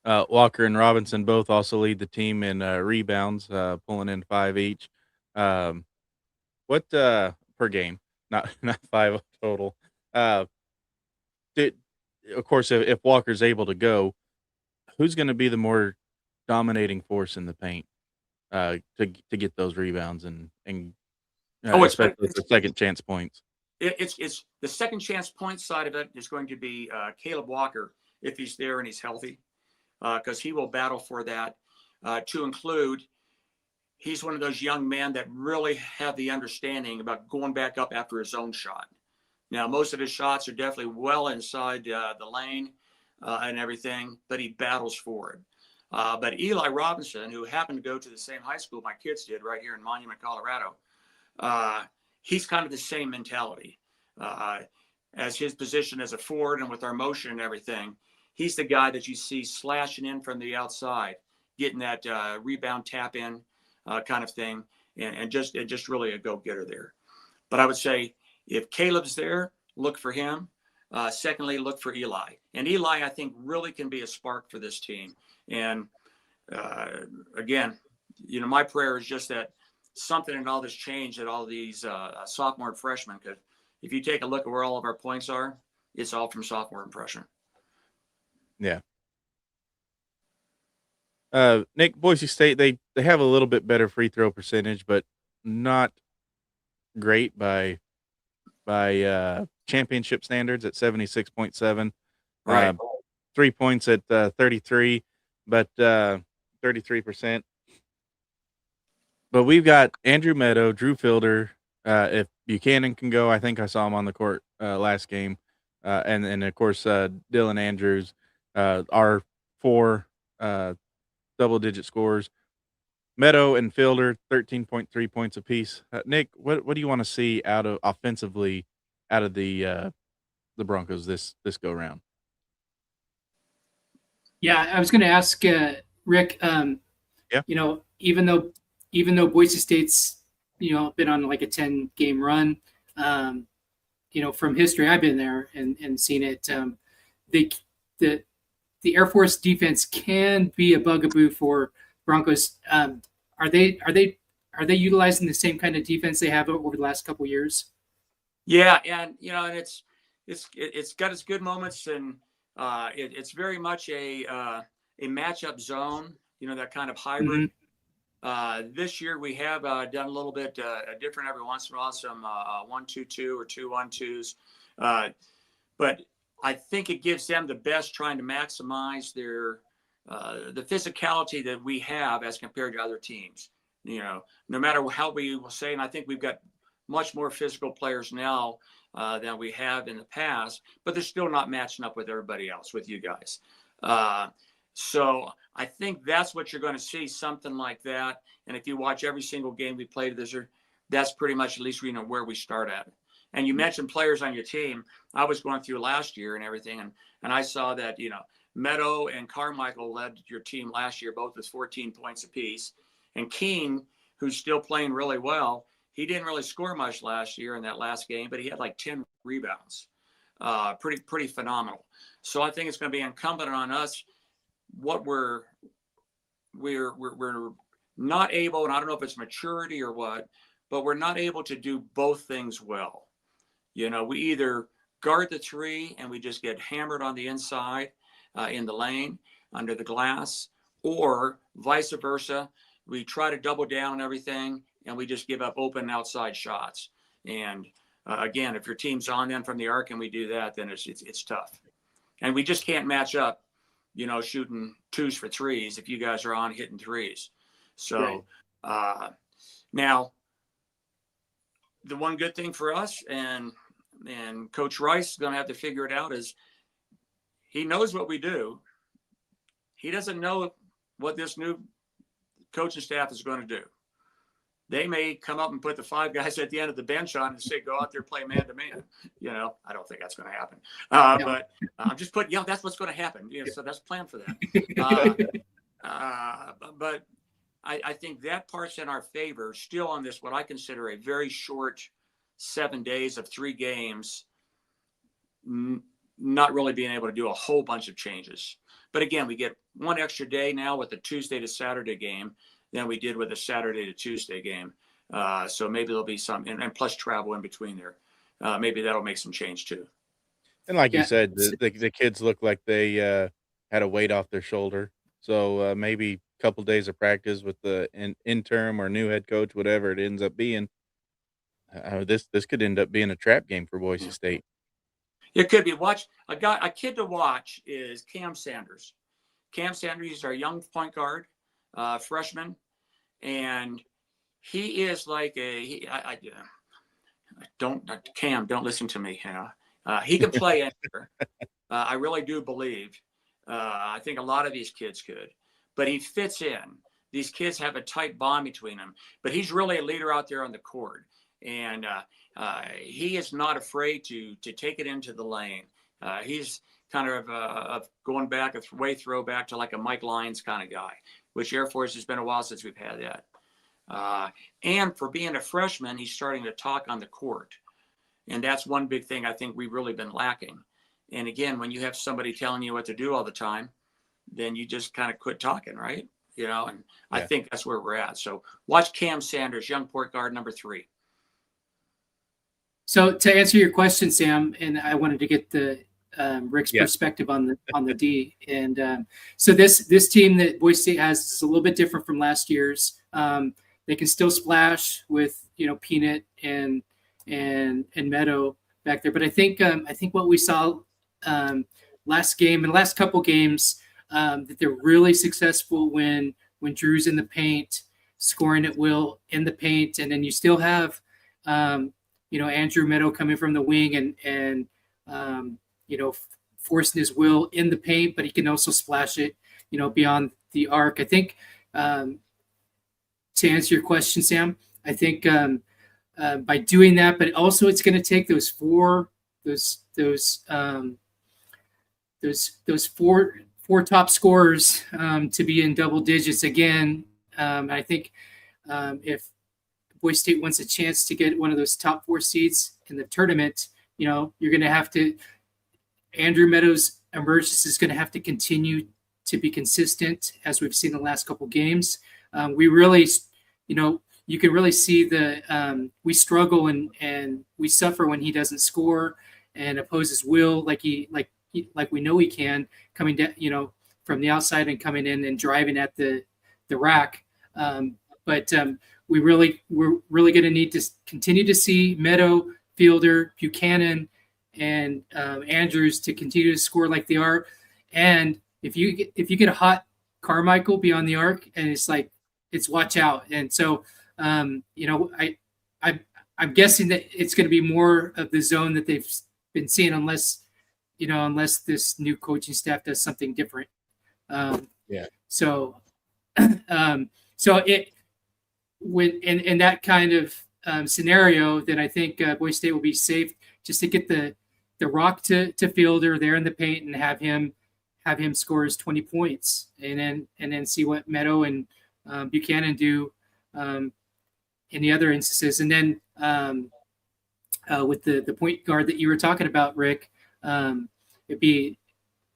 Walker and Robinson both also lead the team in rebounds, pulling in 5 each. What per game? Not 5 total. Of course, if Walker's able to go, who's going to be the more dominating force in the paint to get those rebounds and especially the second chance points? It's the second chance point side of it is going to be Caleb Walker if he's there and he's healthy, because he will battle for that. To include, he's one of those young men that really have the understanding about going back up after his own shot. Now, most of his shots are definitely well inside the lane and everything, but he battles for it. But Eli Robinson, who happened to go to the same high school my kids did right here in Monument, Colorado, he's kind of the same mentality. As his position as a forward and with our motion and everything, he's the guy that you see slashing in from the outside, getting that rebound tap in kind of thing, and just really a go-getter there. But I would say if Caleb's there, look for him. Secondly, look for Eli. And Eli, I think, really can be a spark for this team. And again, my prayer is just that something in all this change at all these sophomore and freshmen. Because if you take a look at where all of our points are, it's all from sophomore and freshman. Yeah. Nick, Boise State, they have a little bit better free throw percentage, but not great by championship standards at 76.7. Right. 3 points at 33, but 33%. But we've got Andrew Meadow, Drew Fielder. If Buchanan can go, I think I saw him on the court last game. And of course, Dylan Andrews, our 4 double-digit scores. Meadow and Fielder, 13.3 points apiece. Nick, what do you want to see offensively out of the Broncos this go round? Yeah, I was going to ask Rick. Even though Boise State's been on like a 10-game run, from history, I've been there and seen it. the Air Force defense can be a bugaboo for Broncos. Are they utilizing the same kind of defense they have over the last couple of years? Yeah, and and it's got its good moments, and it's very much a matchup zone. That kind of hybrid. This year we have done a little bit different every once in a while, some 1-2-2 or 2-1-2s, but I think it gives them the best, trying to maximize their the physicality that we have as compared to other teams. No matter how we will say, and I think we've got much more physical players now than we have in the past, but they're still not matching up with everybody else, with you guys. So I think that's what you're going to see, something like that. And if you watch every single game we played this year, that's pretty much at least where we start at. And you mentioned players on your team. I was going through last year and everything, and I saw that Meadow and Carmichael led your team last year, both with 14 points apiece. And King, who's still playing really well, he didn't really score much last year in that last game, but he had like 10 rebounds. Pretty phenomenal. So I think it's going to be incumbent on us. What we're not able, and I don't know if it's maturity or what, but we're not able to do both things well. We either guard the three and we just get hammered on the inside in the lane under the glass, or vice versa. We try to double down on everything and we just give up open outside shots. And again, if your team's on them from the arc and we do that, then it's tough. And we just can't match up, shooting 2s for 3s if you guys are on hitting 3s. So now the one good thing for us, and Coach Rice is going to have to figure it out, is he knows what we do. He doesn't know what this new coaching staff is going to do. They may come up and put the 5 guys at the end of the bench on and say, go out there, play man to man. I don't think that's going to happen. But I'm just putting, that's what's going to happen. So that's planned for that. But I think that part's in our favor still on this, what I consider a very short 7 days of 3 games, not really being able to do a whole bunch of changes. But again, we get one extra day now with the Tuesday to Saturday game than we did with a Saturday to Tuesday game. So maybe there'll be some, and plus travel in between there. Maybe that'll make some change too. And like you said, the kids look like they had a weight off their shoulder. So maybe a couple days of practice with the interim or new head coach, whatever it ends up being. This could end up being a trap game for Boise State. It could be. A kid to watch is Cam Sanders. Cam Sanders is our young point guard, freshman, and he is like Cam, don't listen to me. He can play anywhere. I really do believe. I think a lot of these kids could, but he fits in. These kids have a tight bond between them, but he's really a leader out there on the court. And he is not afraid to take it into the lane. He's kind of going back a way throwback to like a Mike Lyons kind of guy, which Air Force has been a while since we've had that. And for being a freshman, he's starting to talk on the court. And that's one big thing I think we've really been lacking. And again, when you have somebody telling you what to do all the time, then you just kind of quit talking, right? And I think that's where we're at. So watch Cam Sanders, young point guard, number 3. So to answer your question, Sam, and I wanted to get the Rick's perspective on the D, and so this team that Boise State has is a little bit different from last year's. They can still splash with Peanut and Meadow back there, but I think what we saw last game and last couple games, that they're really successful when Drew's in the paint, scoring at will in the paint, and then you still have Andrew Meadow coming from the wing and forcing his will in the paint, but he can also splash it, beyond the arc. I think, to answer your question, Sam, I think by doing that, but also it's going to take those four top scorers to be in double digits again. I think if Boise State wants a chance to get one of those top 4 seeds in the tournament, you're going to have to. Andrew Meadows Emergence is going to have to continue to be consistent, as we've seen the last couple games. We really, you can really see we struggle and we suffer when he doesn't score and opposes will like we know he can, coming down, from the outside and coming in and driving at the rack. But we're really going to need to continue to see Meadow, Fielder, Buchanan, and Andrews to continue to score like they are. And if you get a hot Carmichael beyond the arc, and it's watch out. And so I'm guessing that it's going to be more of the zone that they've been seeing, unless this new coaching staff does something different. So it when in that kind of scenario, then I think Boise State will be safe just to get the rock to Fielder there in the paint and have him score his 20 points, and then see what Meadow and Buchanan do in the other instances. And then with the point guard that you were talking about, Rick, it'd be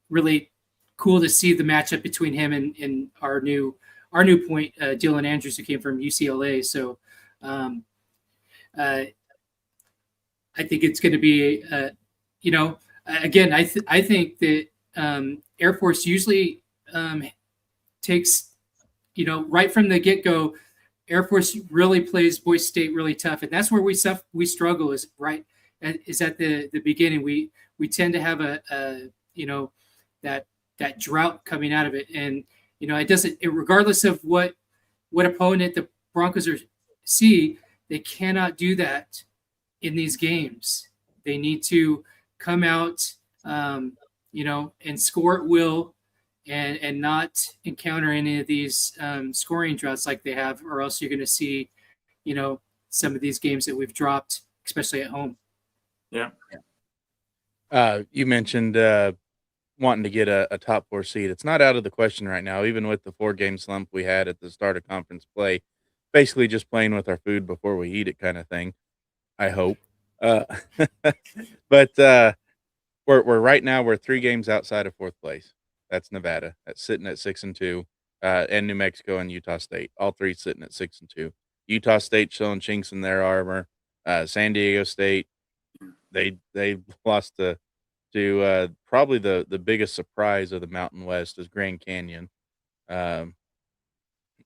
really cool to see the matchup between him and our new point, Dylan Andrews, who came from UCLA. So I think it's going to be, again, I think that Air Force usually takes, right from the get-go, Air Force really plays Boise State really tough, and that's where we struggle is at the beginning. We tend to have that drought coming out of it, and it doesn't. Regardless of what opponent the Broncos see, they cannot do that in these games. They need to come out, and score at will, and not encounter any of these scoring droughts like they have, or else you're going to see, some of these games that we've dropped, especially at home. Yeah. You mentioned wanting to get a top 4 seed. It's not out of the question right now, even with the 4-game slump we had at the start of conference play. Basically just playing with our food before we eat it kind of thing, I hope. But we're right now, we're 3 games outside of 4th place. That's Nevada. That's sitting at 6-2, and New Mexico and Utah State. All 3 sitting at 6-2. Utah State showing chinks in their armor. San Diego State, they lost to probably the biggest surprise of the Mountain West is Grand Canyon,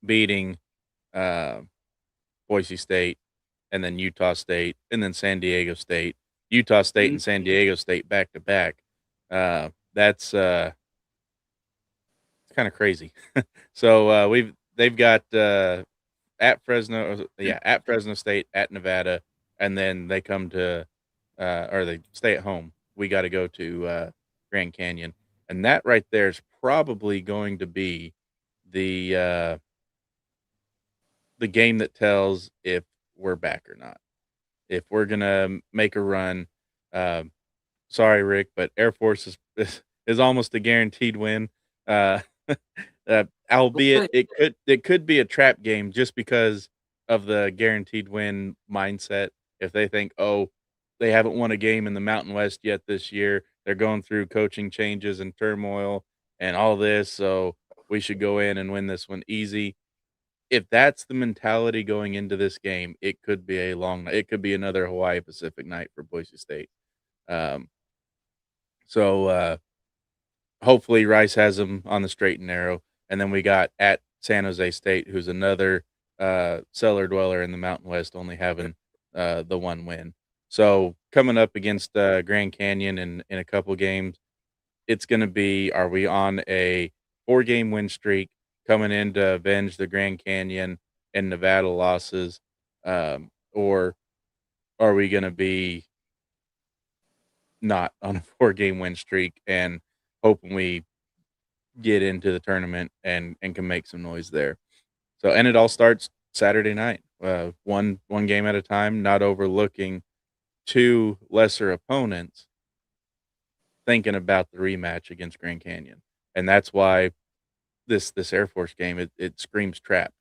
beating Boise State, and then Utah State, and then San Diego State. Utah State and San Diego State back to back. That's kind of crazy. So they've got at Fresno State, at Nevada, and then they come to or they stay at home. We got to go to Grand Canyon, and that right there is probably going to be the game that tells if we're back or not. If we're gonna make a run, sorry, Rick, but Air Force is almost a guaranteed win. Albeit it could be a trap game just because of the guaranteed win mindset. If they think, they haven't won a game in the Mountain West yet this year, they're going through coaching changes and turmoil and all this, so we should go in and win this one easy. If that's the mentality going into this game, it could be a long night. It could be another Hawaii Pacific night for Boise State. So hopefully Rice has them on the straight and narrow. And then we got at San Jose State, who's another cellar dweller in the Mountain West, only having the 1 win. So coming up against Grand Canyon in a couple games, it's going to be, are we on a 4-game win streak coming in to avenge the Grand Canyon and Nevada losses, or are we going to be not on a 4-game win streak and hoping we get into the tournament and can make some noise there? So, and it all starts Saturday night, one game at a time, not overlooking 2 lesser opponents, thinking about the rematch against Grand Canyon. And that's why this Air Force game, it screams trap.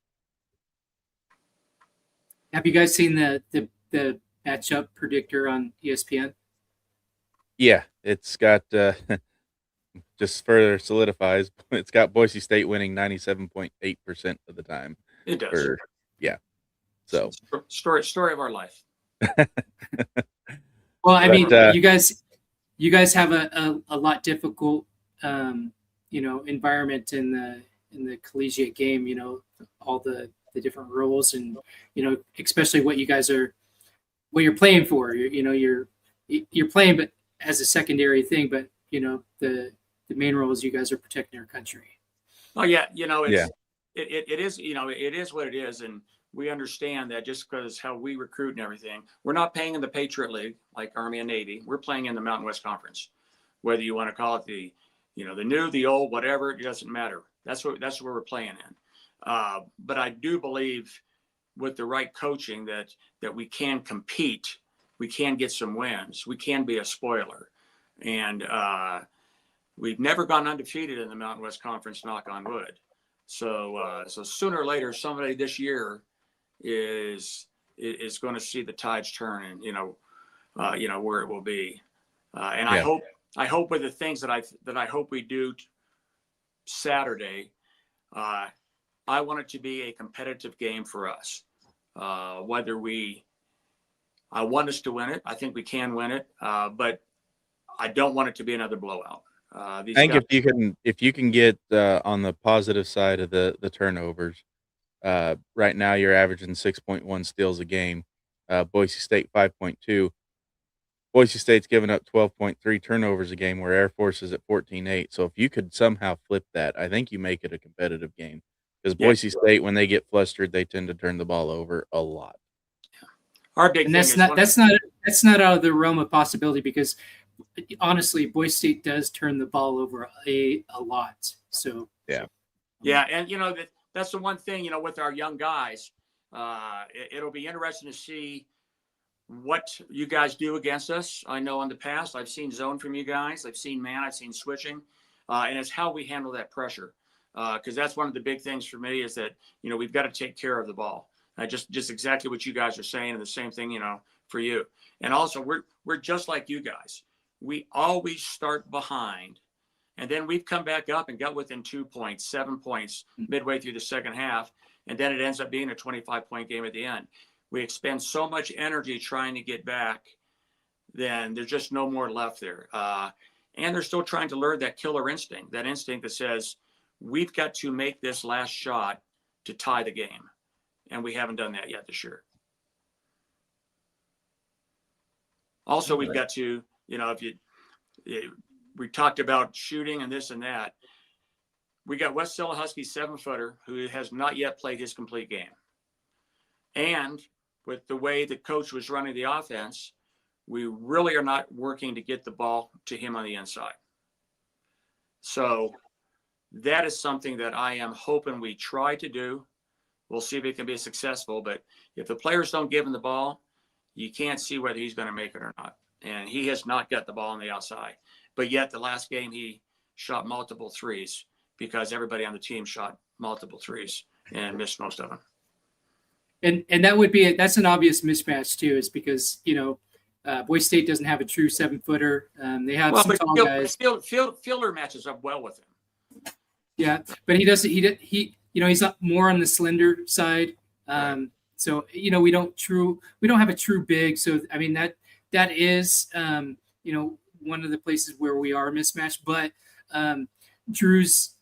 Have you guys seen the matchup predictor on ESPN? Yeah, it's got just further solidifies. It's got Boise State winning 97.8% of the time. It does. Yeah. So story of our life. Well, I mean, But, you guys have a lot difficult, environment in the collegiate game. All the different rules, and especially what you're playing for. You're playing, but as a secondary thing. But the main role is you guys are protecting our country. Oh yeah, Yeah. it is it is what it is, and we understand that just because how we recruit and everything, we're not playing in the Patriot League like Army and Navy. We're playing in the Mountain West Conference. Whether you want to call it the new, the old, whatever, it doesn't matter. That's where we're playing in. But I do believe with the right coaching that we can compete, we can get some wins, we can be a spoiler, and we've never gone undefeated in the Mountain West Conference. Knock on wood. So sooner or later, somebody this year is going to see the tides turn, and where it will be. And Yeah. I hope with the things that I hope we do Saturday, I want it to be a competitive game for us. I want us to win it. I think we can win it, but I don't want it to be another blowout. I think if you can get on the positive side of the turnovers, right now you're averaging 6.1 steals a game. Boise State 5.2. Boise State's giving up 12.3 turnovers a game, where Air Force is at 14.8. So if you could somehow flip that, I think you make it a competitive game. Because Boise State, when they get flustered, they tend to turn the ball over a lot. Our big And thing that's not out of the realm of possibility, because honestly, Boise State does turn the ball over a lot. So yeah, and that's the one thing with our young guys. It'll be interesting to see what you guys do against us. I know in the past I've seen zone from you guys, I've seen man, I've seen switching, and it's how we handle that pressure. Because that's one of the big things for me is that we've got to take care of the ball. Just exactly what you guys are saying, and the same thing for you. And also we're just like you guys. We always start behind, and then we've come back up and got within 2 points, 7 points midway through the second half, and then it ends up being a 25-point game at the end. We expend so much energy trying to get back, then there's just no more left there. And they're still trying to learn that killer instinct, that instinct that says, we've got to make this last shot to tie the game. And we haven't done that yet this year. Also, we've got to, we talked about shooting and this and that. We got West Husky 7-footer who has not yet played his complete game. And with the way the coach was running the offense, we really are not working to get the ball to him on the inside. So that is something that I am hoping we try to do. We'll see if it can be successful. But if the players don't give him the ball, you can't see whether he's going to make it or not. And he has not got the ball on the outside. But yet the last game he shot multiple threes because everybody on the team shot multiple threes and missed most of them. And that's an obvious mismatch too, is because Boise State doesn't have a true 7-footer. They have some tall guys. Fielder matches up well with him. Yeah, but he doesn't. He's not more on the slender side. So we don't have a true big. So I mean that is one of the places where we are mismatched. But Drew's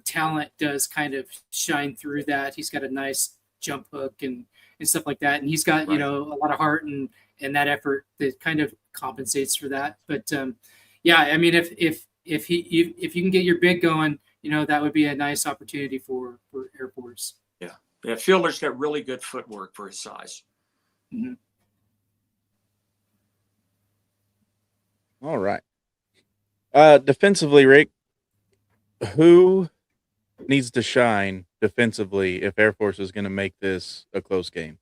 talent does kind of shine through that. He's got a nice jump hook and stuff like that, and he's got a lot of heart and that effort that kind of compensates for that. But I mean if you can get your big going, that would be a nice opportunity for Air Force. Yeah, Fielder's got really good footwork for his size. Mm-hmm. All right. Defensively, Rick, who needs to shine defensively if Air Force is going to make this a close game?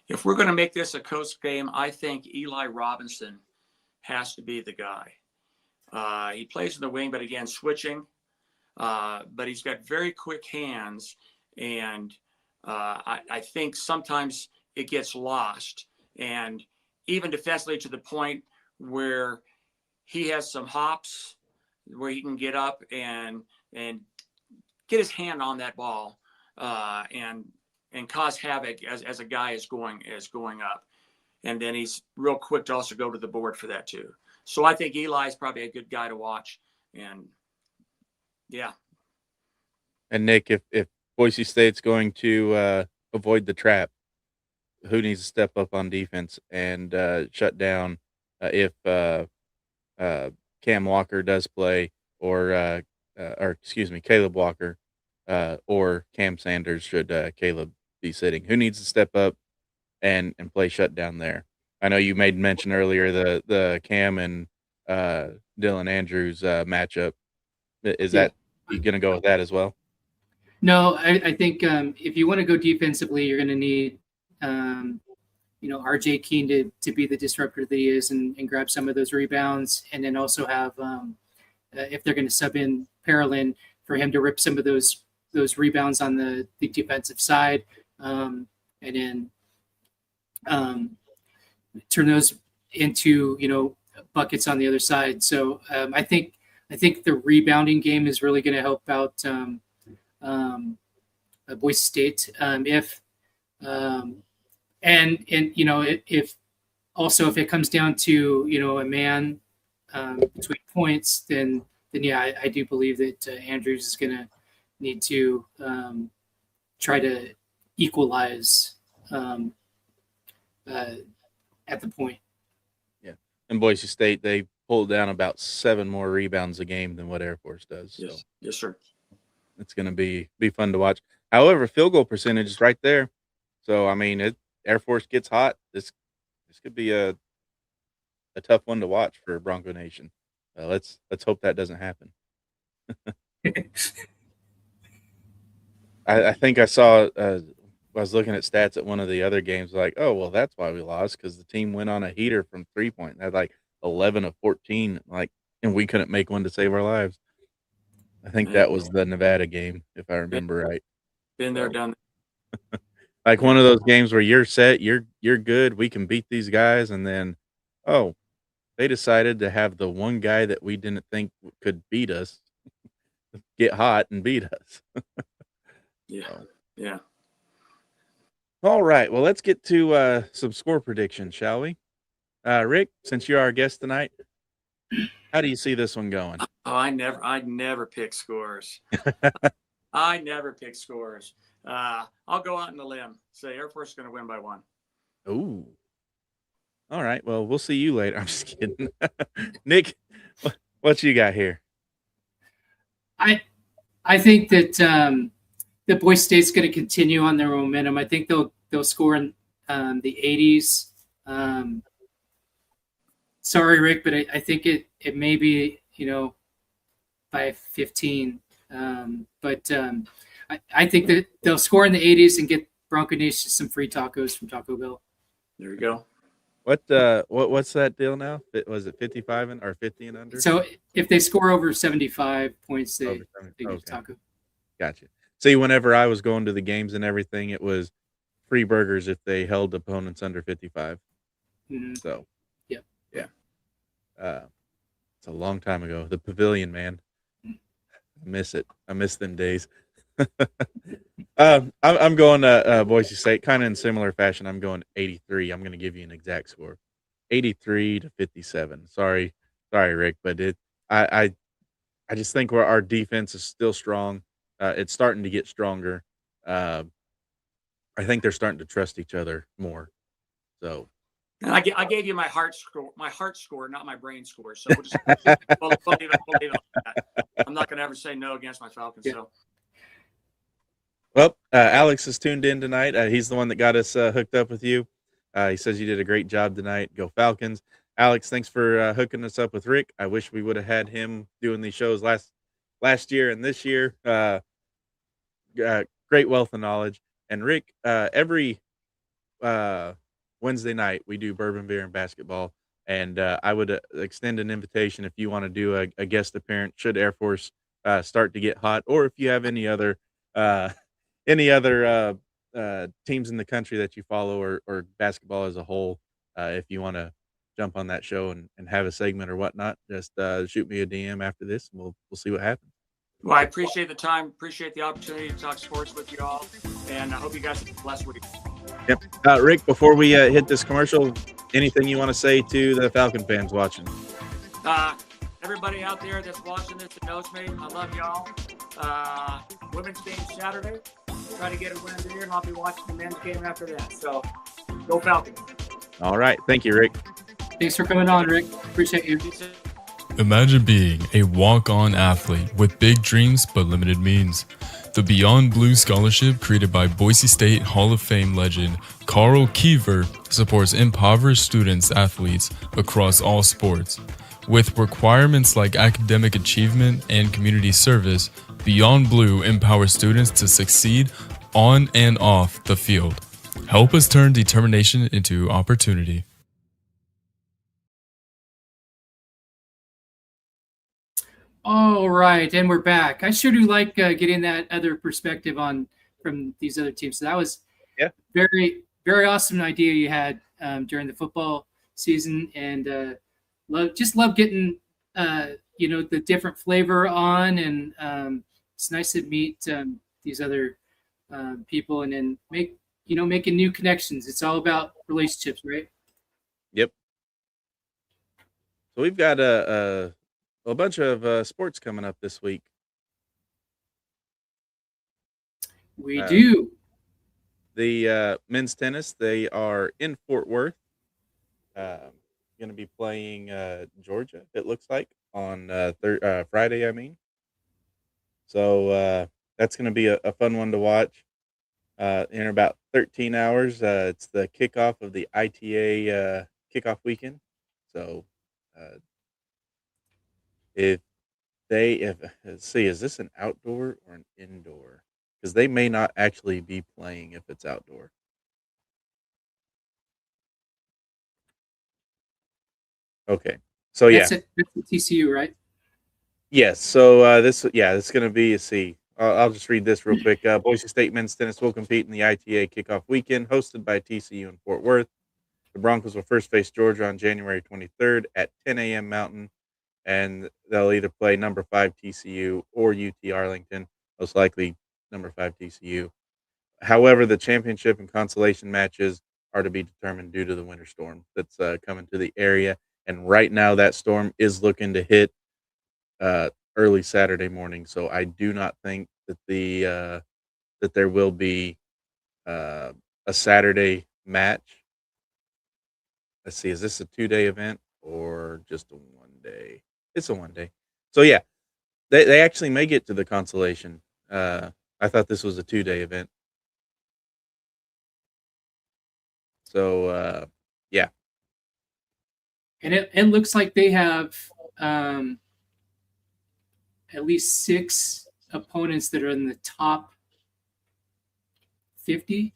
If we're going to make this a close game, I think Eli Robinson has to be the guy. He plays in the wing, but again, switching. But he's got very quick hands, and I think sometimes it gets lost. And even defensively to the point where he has some hops where he can get up and get his hand on that ball and cause havoc as a guy is going up. And then he's real quick to also go to the board for that too. So I think Eli's probably a good guy to watch. And yeah. And Nick, if Boise State's going to avoid the trap, who needs to step up on defense and shut down if Cam Walker does play, or excuse me, Caleb Walker, or Cam Sanders should Caleb be sitting? Who needs to step up and play shutdown there? I know you made mention earlier the Cam and Dylan Andrews matchup. Is that you going to go with that as well? No, I think if you want to go defensively, you're going to need RJ Keene to be the disruptor that he is and grab some of those rebounds, and then also have if they're going to sub in Parolin, for him to rip some of those rebounds on the defensive side, and then turn those into buckets on the other side. So I think the rebounding game is really going to help out Boise State. If it comes down to a man between points, then yeah, I do believe that Andrews is going to need to try to equalize at the point. Yeah, and Boise State, they pulled down about 7 more rebounds a game than what Air Force does. Yes, so yes, sir. It's going to be fun to watch. However, field goal percentage is right there. So I mean, Air Force gets hot. This could be a tough one to watch for Bronco Nation. Let's hope that doesn't happen. I think I saw. I was looking at stats at one of the other games. Like, oh well, that's why we lost, because the team went on a heater from 3-point. They had like 11 of 14. And we couldn't make one to save our lives. I think that was the Nevada game, if I remember right. Been there, done that. Like one of those games where you're set, you're good, we can beat these guys, and then, oh, they decided to have the one guy that we didn't think could beat us get hot and beat us. Yeah. All right, well, let's get to some score predictions, shall we? Rick, since you're our guest tonight, how do you see this one going? Oh, I never pick scores. I never pick scores. I'll go out on a limb. Say Air Force is going to win by 1. Ooh. All right. Well, we'll see you later. I'm just kidding. Nick, what you got here? I think that that Boise State's going to continue on their momentum. I think they'll score in the 80s. Sorry, Rick, but I think it may be by 15. But I think that they'll score in the 80s and get Bronco Nation some free tacos from Taco Bell. There you go. What's that deal now? Was it 55 or 50 and under? So if they score over 75 points, they get taco. Gotcha. See, whenever I was going to the games and everything, it was free burgers if they held opponents under 55. Mm-hmm. So, yeah. It's a long time ago. The Pavilion, man. I miss it. I miss them days. I'm going to Boise State, kind of in similar fashion. I'm going 83. I'm going to give you an exact score, 83-57. Sorry, Rick, but I just think our defense is still strong. It's starting to get stronger. I think they're starting to trust each other more. So, and I gave you my heart score, not my brain score. So we'll just leave it on that. I'm not going to ever say no against my Falcons. Yeah. So. Well, Alex is tuned in tonight. He's the one that got us hooked up with you. He says you did a great job tonight. Go Falcons. Alex, thanks for hooking us up with Rick. I wish we would have had him doing these shows last year and this year. Great wealth of knowledge. And Rick, every Wednesday night we do bourbon, beer, and basketball. And I would extend an invitation if you want to do a guest appearance should Air Force start to get hot, or if you have any other teams in the country that you follow, or basketball as a whole, if you want to jump on that show and have a segment or whatnot, just shoot me a DM after this, and we'll see what happens. Well, I appreciate the time, appreciate the opportunity to talk sports with you all, and I hope you guys have a blessed week. Yep. Rick, before we hit this commercial, anything you want to say to the Falcon fans watching? Everybody out there that's watching this that knows me, I love y'all. Women's game Saturday. Try to get a win there, and I'll be watching the men's game after that. So, go Falcons. All right. Thank you, Rick. Thanks for coming on, Rick. Appreciate you. Imagine being a walk-on athlete with big dreams but limited means. The Beyond Blue Scholarship, created by Boise State Hall of Fame legend Carl Kiever, supports impoverished students athletes across all sports. With requirements like academic achievement and community service, Beyond Blue empowers students to succeed on and off the field. Help us turn determination into opportunity. All right, and we're back. I sure do like getting that other perspective from these other teams. So that was very, very awesome idea you had during the football season, and love getting the different flavor on, and it's nice to meet these other people, and then making new connections. It's all about relationships, right? Yep. So we've got a bunch of sports coming up this week. We do. The men's tennis, they are in Fort Worth. Going to be playing Georgia, it looks like, on Friday, I mean. So that's going to be a fun one to watch. In about 13 hours, it's the kickoff of the ITA kickoff weekend. So let's see, is this an outdoor or an indoor? Because they may not actually be playing if it's outdoor. Okay, so That's at TCU, right? yes. So this is going to be. See, I'll just read this real quick. Boise State men's tennis will compete in the ITA kickoff weekend, hosted by TCU in Fort Worth. The Broncos will first face Georgia on January 23rd at 10 a.m. Mountain, and they'll either play number 5 TCU or UT Arlington, most likely number 5 TCU. However, the championship and consolation matches are to be determined due to the winter storm that's coming to the area. And right now, that storm is looking to hit early Saturday morning. So I do not think that that there will be a Saturday match. Let's see, is this a 2-day event or just a 1-day? It's a 1-day. So yeah, they actually may get to the consolation. I thought this was a 2-day event. So yeah. And it looks like they have at least 6 opponents that are in the top 50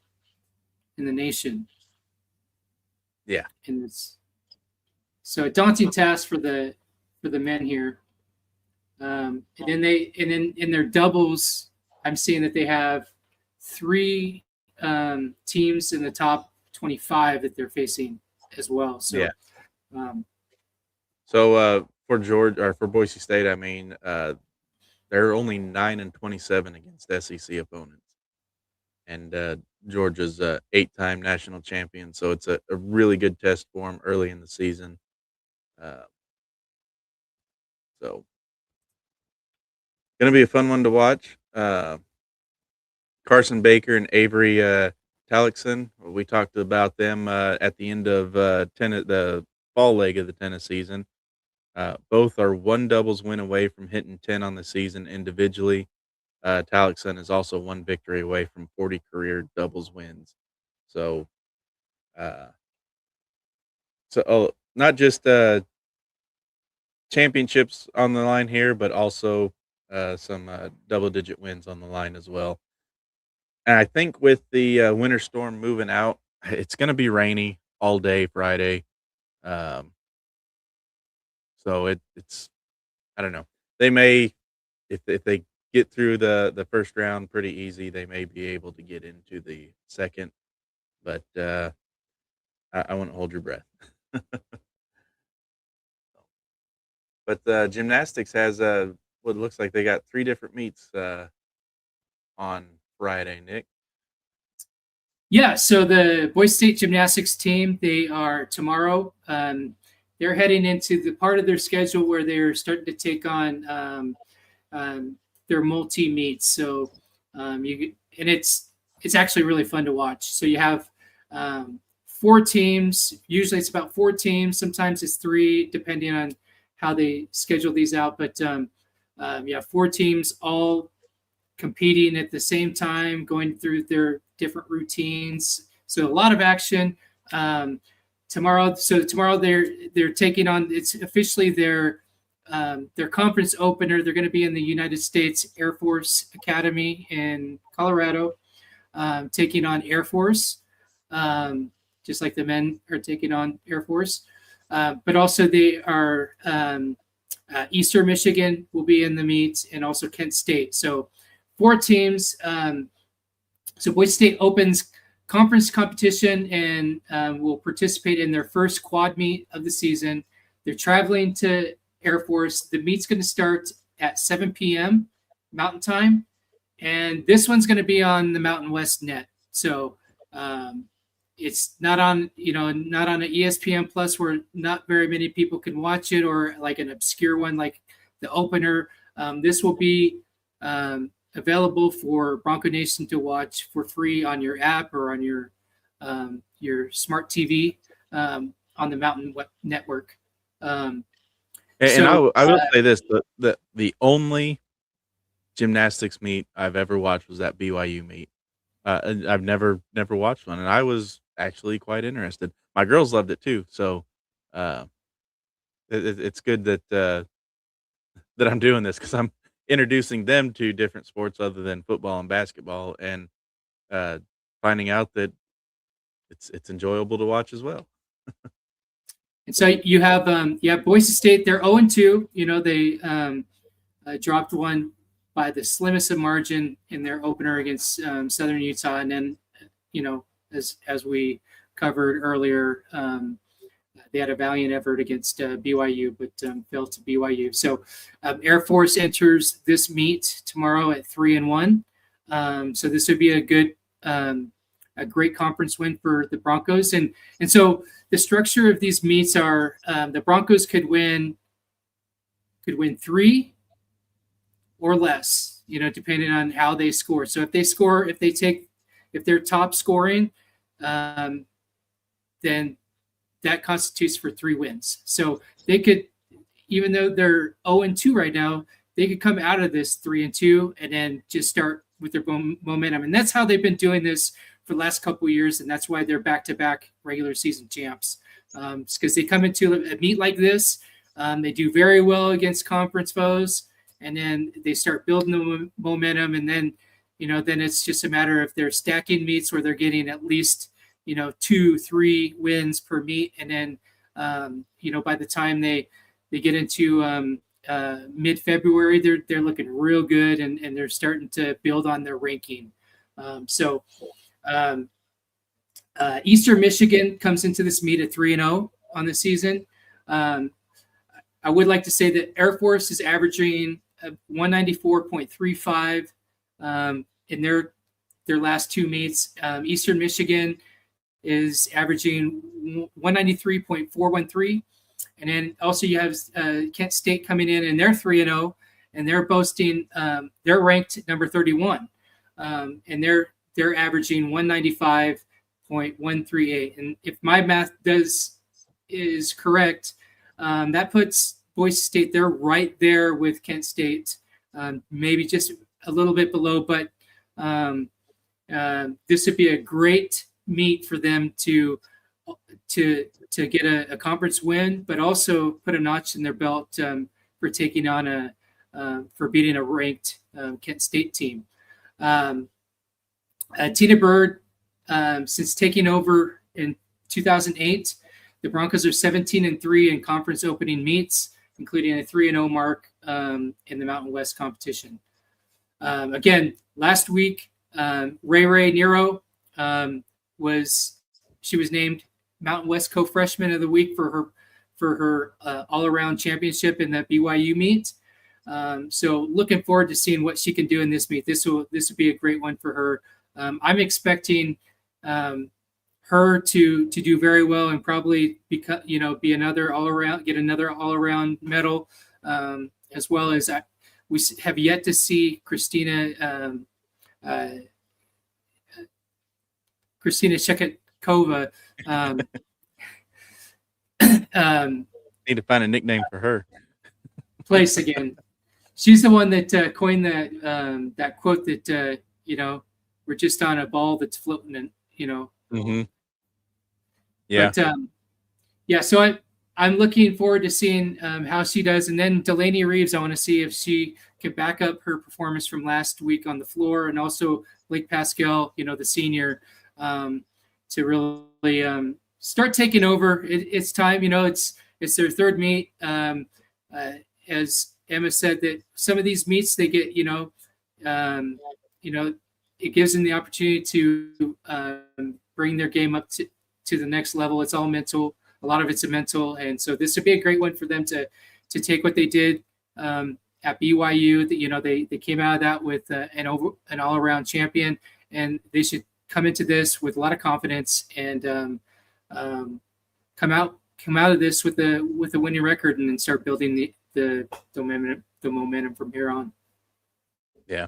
in the nation. Yeah. And it's so a daunting task for the men here. And then in their doubles, I'm seeing that they have 3 teams in the top 25 that they're facing as well. So yeah. So for Boise State, I mean, they're only 9-27 against SEC opponents, and Georgia's 8-time national champion. So it's a really good test for them early in the season. So going to be a fun one to watch. Carson Baker and Avery Talixon. We talked about them at the end of the fall leg of the tennis season. Both are 1 doubles win away from hitting 10 on the season individually. Talixon is also 1 victory away from 40 career doubles wins. So, not just championships on the line here, but also some double-digit wins on the line as well. And I think with the winter storm moving out, it's going to be rainy all day Friday. So it's I don't know. They may, if they get through the first round pretty easy, they may be able to get into the second. But I wouldn't hold your breath. But gymnastics has what looks like they got 3 different meets on Friday, Nick. Yeah, so the Boise State Gymnastics team, they are tomorrow. They're heading into the part of their schedule where they're starting to take on their multi meets. So it's actually really fun to watch. So you have 4 teams. Usually it's about 4 teams. Sometimes it's 3, depending on how they schedule these out. But 4 teams all competing at the same time, going through their different routines. So a lot of action tomorrow. So tomorrow they're taking on. It's officially their conference opener. They're going to be in the United States Air Force Academy in Colorado, taking on Air Force, just like the men are taking on Air Force. But also they are Eastern Michigan will be in the meet, and also Kent State. So 4 teams. So Boise State opens conference competition and will participate in their first quad meet of the season. They're traveling to Air Force. The meet's going to start at 7 p.m. Mountain Time, and this one's going to be on the Mountain West Net. So it's not on, not on an ESPN Plus where not very many people can watch it, or like an obscure one like the opener. This will be available for Bronco Nation to watch for free on your app or on your smart TV on the Mountain Network. I will say this: the only gymnastics meet I've ever watched was that BYU meet. I've never watched one, and I was actually quite interested. My girls loved it too, so it's good that that I'm doing this, because I'm introducing them to different sports other than football and basketball, and finding out that it's enjoyable to watch as well. And so you have Boise State. They're 0-2. They dropped one by the slimmest of margin in their opener against Southern Utah, and then as we covered earlier, they had a valiant effort against BYU, but failed to BYU. So Air Force enters this meet tomorrow at 3-1. So this would be a great conference win for the Broncos. And so the structure of these meets are the Broncos could win 3 or less, depending on how they score. So if they're top scoring, then that constitutes for 3 wins. So they could, even though they're 0-2 right now, they could come out of this 3-2 and then just start with their momentum. And that's how they've been doing this for the last couple of years. And that's why they're back-to-back regular season champs. It's because they come into a meet like this. They do very well against conference foes, and then they start building the momentum. And then, then it's just a matter of they're stacking meets where they're getting at least 2-3 wins per meet, and then by the time they get into mid-February, they're looking real good, and they're starting to build on their ranking. Eastern Michigan comes into this meet at 3-0 on the season. I would like to say that Air Force is averaging 194.35 in their last 2 meets. Eastern Michigan is averaging 193.413. And then also you have Kent State coming in, and they're 3-0, and they're boasting, they're ranked number 31. And they're averaging 195.138. And if my math is correct, that puts Boise State, they're right there with Kent State, maybe just a little bit below, but this would be a great meet for them to get a conference win, but also put a notch in their belt for taking on for beating a ranked Kent State team. Tina Bird, since taking over in 2008, the Broncos are 17-3 in conference opening meets, including a 3-0 mark in the Mountain West competition. Again, last week, Ray Nero was named Mountain West Co-Freshman of the Week for for her all-around championship in that BYU meet. So looking forward to seeing what she can do in this meet. This will be a great one for her. I'm expecting her to do very well and probably be another all-around medal, as well as we have yet to see Christina Shekhetkova. Need to find a nickname for her. Place again. She's the one that coined that quote that we're just on a ball that's floating, and Mm-hmm. Yeah. But so I'm looking forward to seeing how she does, and then Delaney Reeves. I want to see if she can back up her performance from last week on the floor, and also Blake Pascal, the senior, to really start taking over. It's time. It's their third meet. As Emma said, that some of these meets they get, it gives them the opportunity to bring their game up to the next level. It's all mental. A lot of it's mental, and so this would be a great one for them to take what they did at BYU. That they came out of that with an all-around champion, and they should come into this with a lot of confidence and come out of this with a winning record, and then start building the momentum from here on. Yeah.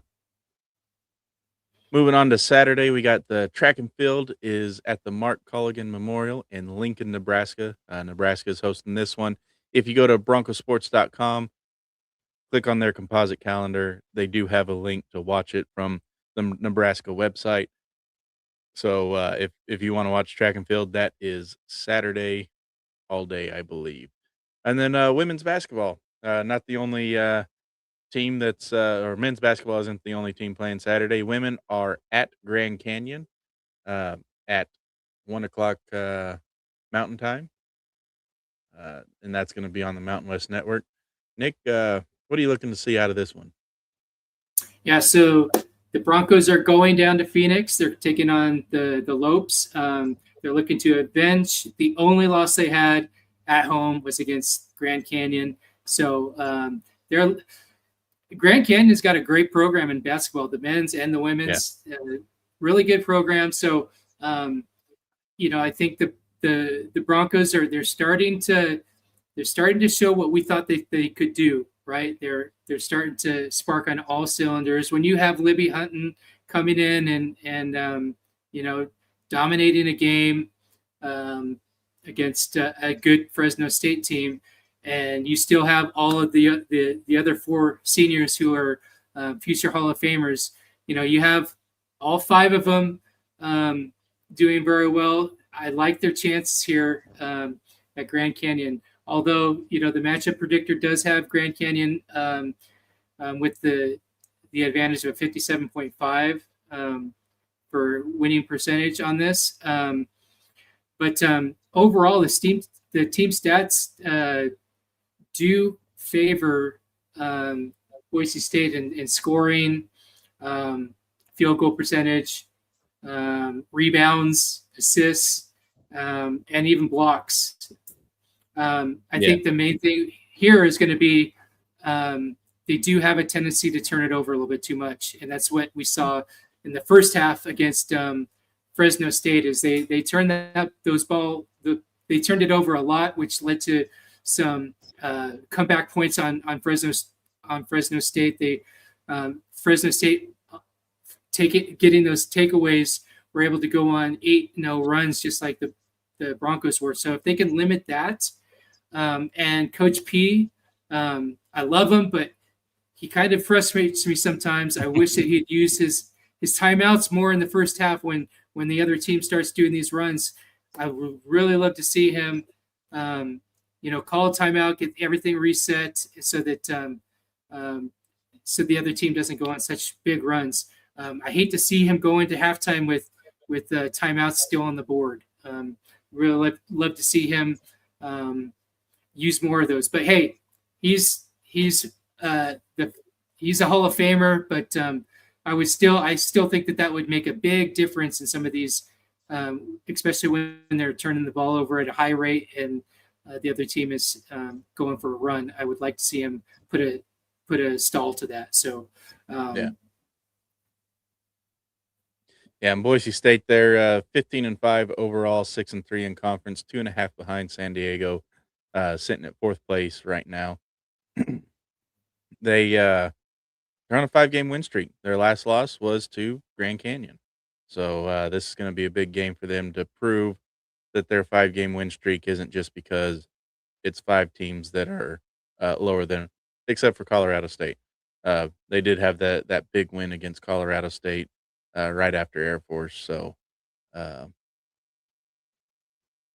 Moving on to Saturday, we got the track and field is at the Mark Colligan Memorial in Lincoln, Nebraska. Nebraska is hosting this one. If you go to broncosports.com, click on their composite calendar, they do have a link to watch it from the Nebraska website. So if you want to watch track and field, that is Saturday all day, I believe. And then women's basketball, not the only team that's or men's basketball isn't the only team playing Saturday. Women are at Grand Canyon at 1:00 Mountain Time, and that's going to be on the Mountain West Network. Nick, what are you looking to see out of this one? Yeah, so the Broncos are going down to Phoenix. They're taking on the Lopes. They're looking to avenge. The only loss they had at home was against Grand Canyon. So Grand Canyon's got a great program in basketball, the men's and the women's. Really good program. So, I think the Broncos they're starting to show what we thought they could do. Right, they're starting to spark on all cylinders. When you have Libby Hunton coming in and dominating a game against a good Fresno State team, and you still have all of the other four seniors who are future Hall of Famers, you have all five of them doing very well. I like their chances here at Grand Canyon. Although, the matchup predictor does have Grand Canyon with the advantage of a 57.5 for winning percentage on this. But overall, the team stats do favor Boise State in scoring, field goal percentage, rebounds, assists, and even blocks. I think the main thing here is going to be they do have a tendency to turn it over a little bit too much, and that's what we saw in the first half against Fresno State. Is they turned they turned it over a lot, which led to some comeback points on Fresno State. Fresno State getting those takeaways were able to go on 8-0 runs just like the Broncos were. So if they can limit that. And Coach P, I love him, but he kind of frustrates me sometimes. I wish that he'd use his timeouts more in the first half when the other team starts doing these runs. I would really love to see him, call a timeout, get everything reset so that so the other team doesn't go on such big runs. I hate to see him go into halftime with timeouts still on the board. Really love to see him use more of those. But hey, he's a Hall of Famer. But I still think that would make a big difference in some of these, especially when they're turning the ball over at a high rate and the other team is going for a run, I would like to see him put a stall to that. So Yeah, and Boise State, they're 15-5 overall, 6-3 in conference, 2.5 behind San Diego, sitting at 4th place right now. They're on a 5-game win streak. Their last loss was to Grand Canyon. So this is going to be a big game for them to prove that their 5-game win streak isn't just because it's 5 teams that are lower than, except for Colorado State. They did have that big win against Colorado State right after Air Force. So we'll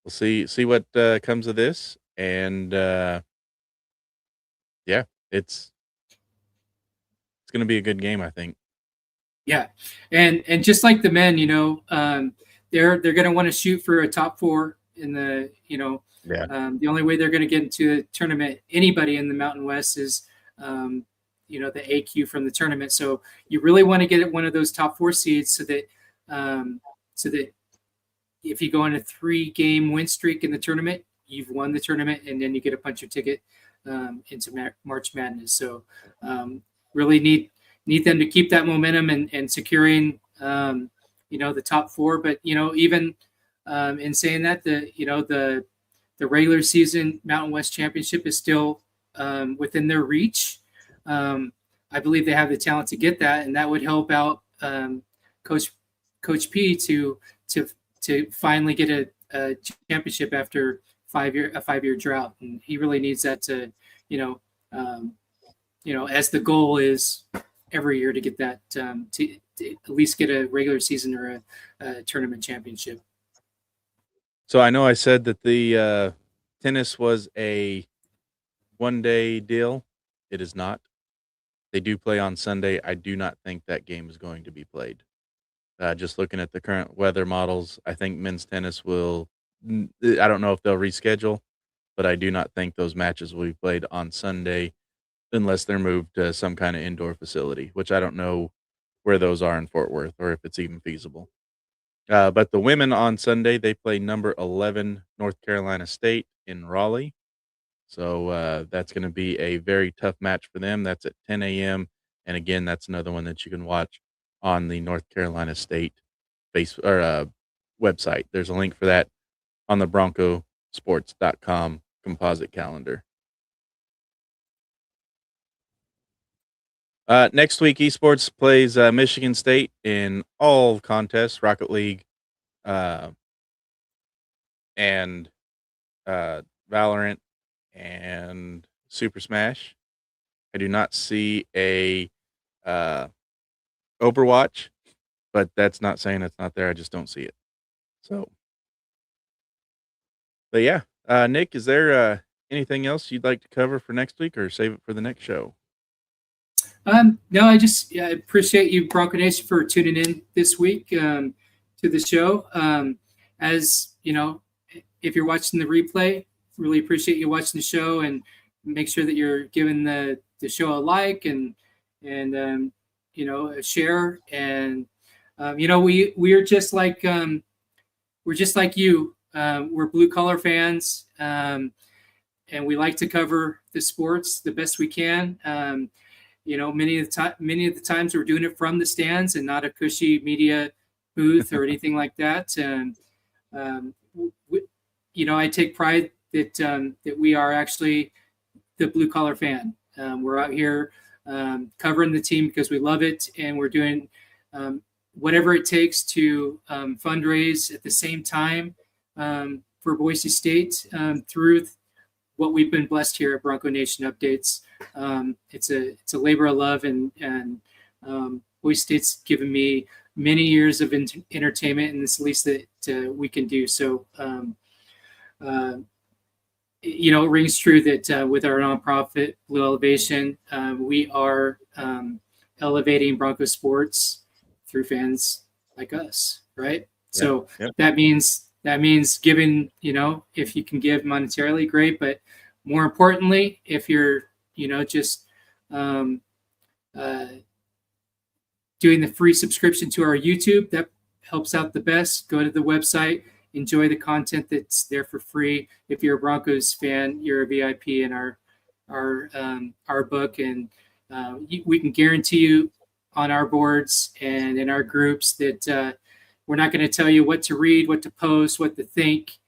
see what comes of this. And yeah, it's going to be a good game, I think. Yeah, and just like the men, they're going to want to shoot for a top 4 in the the only way they're going to get into a tournament, anybody in the Mountain West, is the AQ from the tournament. So you really want to get at one of those top 4 seeds so that if you go on a 3-game win streak in the tournament, you've won the tournament, and then you get a punch your ticket into March Madness. So really need them to keep that momentum and securing the top 4. But even in saying that, the regular season Mountain West Championship is still within their reach. I believe they have the talent to get that, and that would help out Coach P to finally get a championship after a 5-year drought. And he really needs that to as the goal is every year to get that to at least get a regular season or a tournament championship. So I know I said that the tennis was a 1-day deal. It is not. They do play on Sunday. I do not think that game is going to be played. Just looking at the current weather models, I think men's tennis will. I don't know if they'll reschedule, but I do not think those matches will be played on Sunday unless they're moved to some kind of indoor facility, which I don't know where those are in Fort Worth or if it's even feasible. But the women on Sunday, they play number 11 North Carolina State in Raleigh. So that's going to be a very tough match for them. That's at 10 a.m. And again, that's another one that you can watch on the North Carolina State website. There's a link for that on the broncosports.com composite calendar. Next week, Esports plays Michigan State in all contests, Rocket League, and Valorant, and Super Smash. I do not see a Overwatch, but that's not saying it's not there. I just don't see it. So, but yeah, Nick, is there anything else you'd like to cover for next week, or save it for the next show? No, I appreciate you, Bronco Nation, for tuning in this week to the show. As you know, if you're watching the replay, really appreciate you watching the show, and make sure that you're giving the show a like and a share. And we're just like you. We're blue collar fans, and we like to cover the sports the best we can. Many of the times we're doing it from the stands and not a cushy media booth or anything like that. And I take pride that we are actually the blue collar fan. We're out here covering the team because we love it, and we're doing whatever it takes to fundraise at the same time for Boise State through what we've been blessed here at Bronco Nation Updates. It's a labor of love, and Boise State's given me many years of entertainment, and it's the least that we can do. So, it rings true that with our nonprofit Blue Elevation, we are elevating Bronco sports through fans like us, right? Yep. So that means giving, if you can give monetarily, great. But more importantly, if you're, just doing the free subscription to our YouTube, that helps out the best. Go to the website enjoy the content that's there for free. If you're a Broncos fan, you're a VIP in our book, and we can guarantee you on our boards and in our groups that we're not going to tell you what to read, what to post, what to think,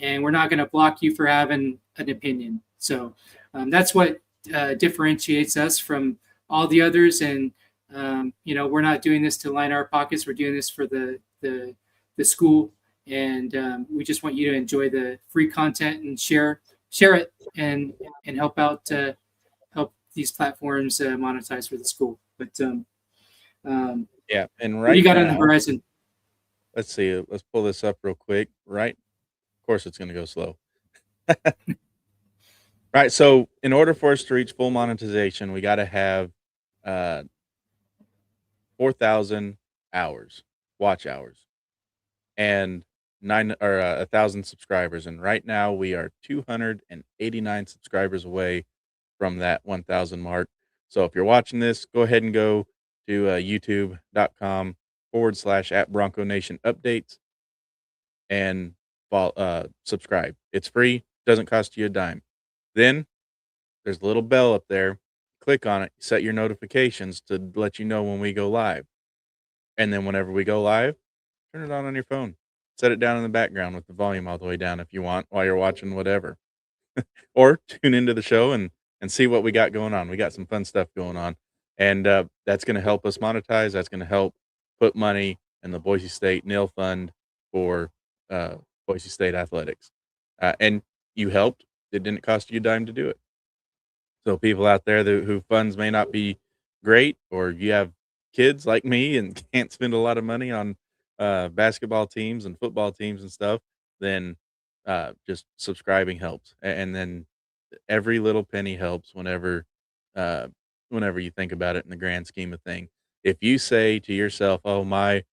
and we're not going to block you for having an opinion. So that's what differentiates us from all the others. And we're not doing this to line our pockets. We're doing this for the school, and we just want you to enjoy the free content and share it and help out help these platforms monetize for the school. But Yeah, and what do you got on the now, horizon? let's see. Let's pull this up real quick. Right, of course, it's going to go slow. Right. So, in order for us to reach full monetization, we got to have 4,000 hours, watch hours, and 1,000 subscribers. And right now, we are 289 subscribers away from that 1,000 mark. So, if you're watching this, go ahead and go to youtube.com/@Bronco Nation updates and subscribe. It's free, doesn't cost you a dime. Then there's a little bell up there. Click on it, set your notifications to let you know when we go live. And then whenever we go live, turn it on your phone. Set it down in the background with the volume all the way down if you want while you're watching whatever. Or tune into the show and see what we got going on. We got some fun stuff going on. And that's going to help us monetize. That's going to help put money in the Boise State Nil Fund for Boise State Athletics. And you helped. It didn't cost you a dime to do it. So people out there who funds may not be great, or you have kids like me and can't spend a lot of money on basketball teams and football teams and stuff, then just subscribing helps. And then every little penny helps whenever you think about it in the grand scheme of thing. If you say to yourself, "Oh, my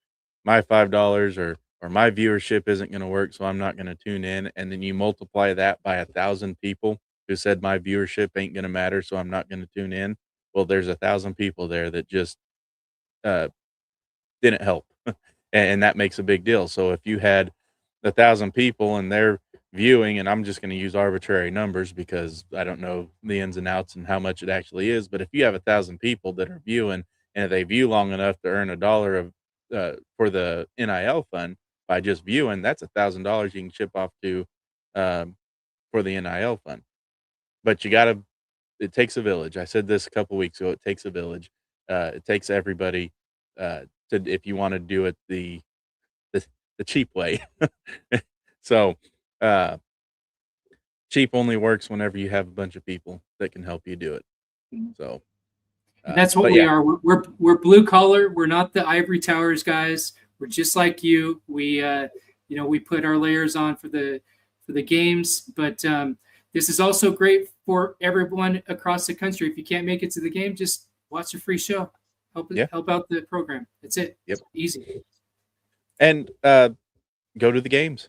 $5 or my viewership isn't going to work, so I'm not going to tune in," and then you multiply that by 1,000 people who said my viewership ain't going to matter, so I'm not going to tune in. Well, there's 1,000 people there that just didn't help, and that makes a big deal. So if you had 1,000 people and they're viewing, and I'm just going to use arbitrary numbers because I don't know the ins and outs and how much it actually is, but if you have 1,000 people that are viewing, and if they view long enough to earn $1 of for the NIL fund by just viewing, that's $1,000 you can chip off to for the NIL fund. But it takes a village. I said this a couple weeks ago. It takes a village. It takes everybody if you want to do it the cheap way. So cheap only works whenever you have a bunch of people that can help you do it. So and that's what we are. We're blue collar. We're not the ivory towers guys. We're just like you. We we put our layers on for the games, but this is also great for everyone across the country. If you can't make it to the game, just watch a free show. Help out the program. That's it. Yep. It's easy. And go to the games.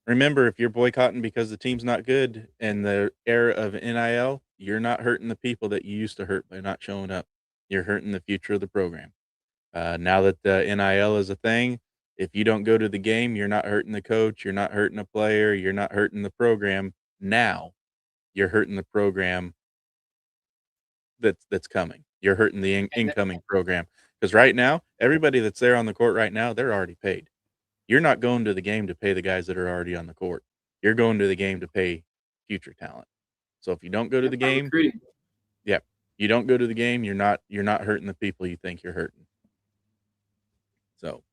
Remember, if you're boycotting because the team's not good in the era of NIL, you're not hurting the people that you used to hurt by not showing up. You're hurting the future of the program. Now that the NIL is a thing, if you don't go to the game, you're not hurting the coach. You're not hurting a player. You're not hurting the program. Now you're hurting the program that's coming. You're hurting the incoming program. Because right now, everybody that's there on the court right now, they're already paid. You're not going to the game to pay the guys that are already on the court. You're going to the game to pay future talent. So if you don't go to the game, you don't go to the game, you're not hurting the people you think you're hurting. So,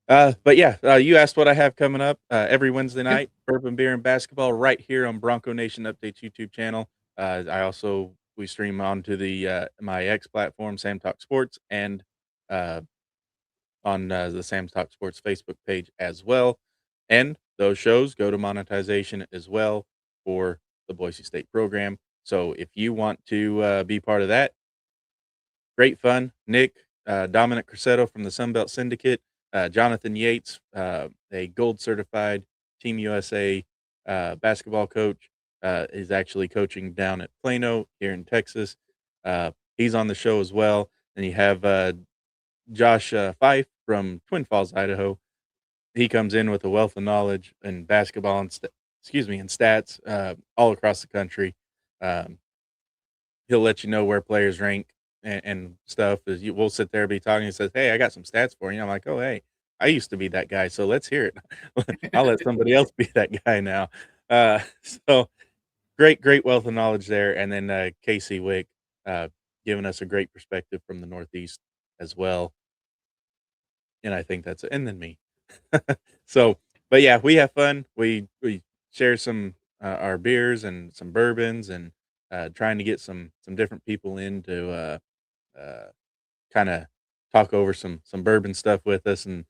but yeah, you asked what I have coming up every Wednesday night, Bourbon Beer and Basketball right here on Bronco Nation Updates YouTube channel. We stream onto the my X platform, Sam Talk Sports, and on the Sam Talk Sports Facebook page as well. And those shows go to monetization as well for the Boise State program. So if you want to be part of that, great fun. Nick, Dominic Crusetto from the Sunbelt Syndicate, Jonathan Yates, a gold certified Team USA basketball coach, is actually coaching down at Plano here in Texas. He's on the show as well. And you have Josh Fife from Twin Falls, Idaho. he comes in with a wealth of knowledge in basketball and and stats all across the country. Um, he'll let you know where players rank and stuff. We'll sit there and be talking. He says, "Hey, I got some stats for you." I'm like, "Oh, hey, I used to be that guy, so let's hear it." I'll let somebody else be that guy now. So great wealth of knowledge there. And then Casey Wick giving us a great perspective from the Northeast as well. And I think and then me. So, but yeah, we have fun. We share some our beers and some bourbons, and trying to get some different people in to kind of talk over some bourbon stuff with us. And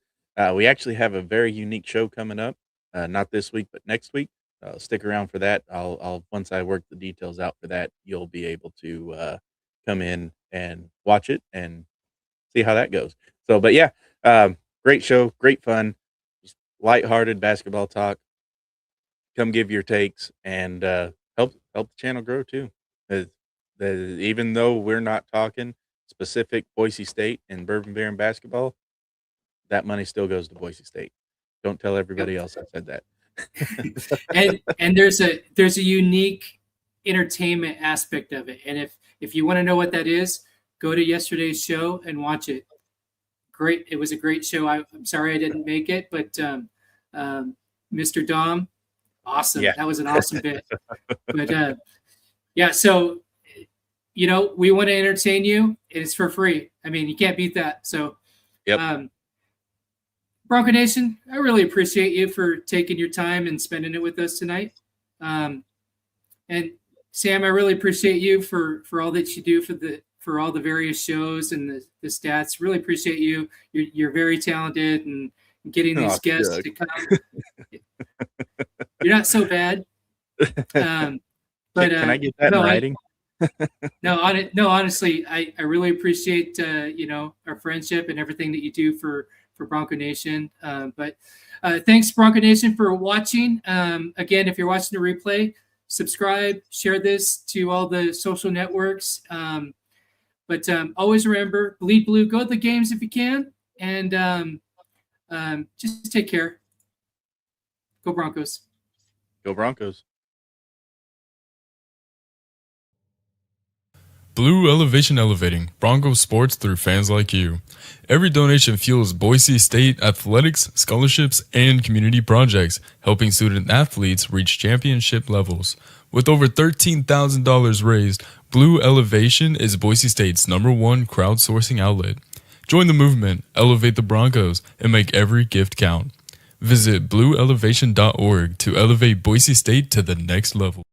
we actually have a very unique show coming up, not this week but next week. Stick around for that. I'll once I work the details out for that, you'll be able to come in and watch it and see how that goes. So, but yeah, great show, great fun, just lighthearted basketball talk. Come give your takes and help the channel grow too. Even though we're not talking specific Boise State and bourbon beer and basketball, that money still goes to Boise State. Don't tell everybody else I said that. and there's a unique entertainment aspect of it. And if you want to know what that is, go to yesterday's show and watch it. Great. It was a great show. I'm sorry I didn't make it, but Mr. Dom, awesome. Yeah. That was an awesome bit. But yeah, so we want to entertain you, and it's for free. I mean, you can't beat that. So yep. Bronco Nation, I really appreciate you for taking your time and spending it with us tonight. And Sam, I really appreciate you for all that you do for all the various shows and the stats. Really appreciate you. You're very talented, and getting these guests to come. You're not so bad. But can I get that in writing? No, honestly, I really appreciate our friendship and everything that you do for Bronco Nation. But thanks, Bronco Nation, for watching. Again, if you're watching the replay, subscribe, share this to all the social networks. But always remember, bleed blue, go to the games if you can, and just take care. Go Broncos. Go Broncos. Blue Elevation Elevating Broncos sports through fans like you. Every donation fuels Boise State athletics, scholarships, and community projects, helping student athletes reach championship levels. With over $13,000 raised, Blue Elevation is Boise State's #1 crowdsourcing outlet. Join the movement, elevate the Broncos, and make every gift count. Visit blueelevation.org to elevate Boise State to the next level.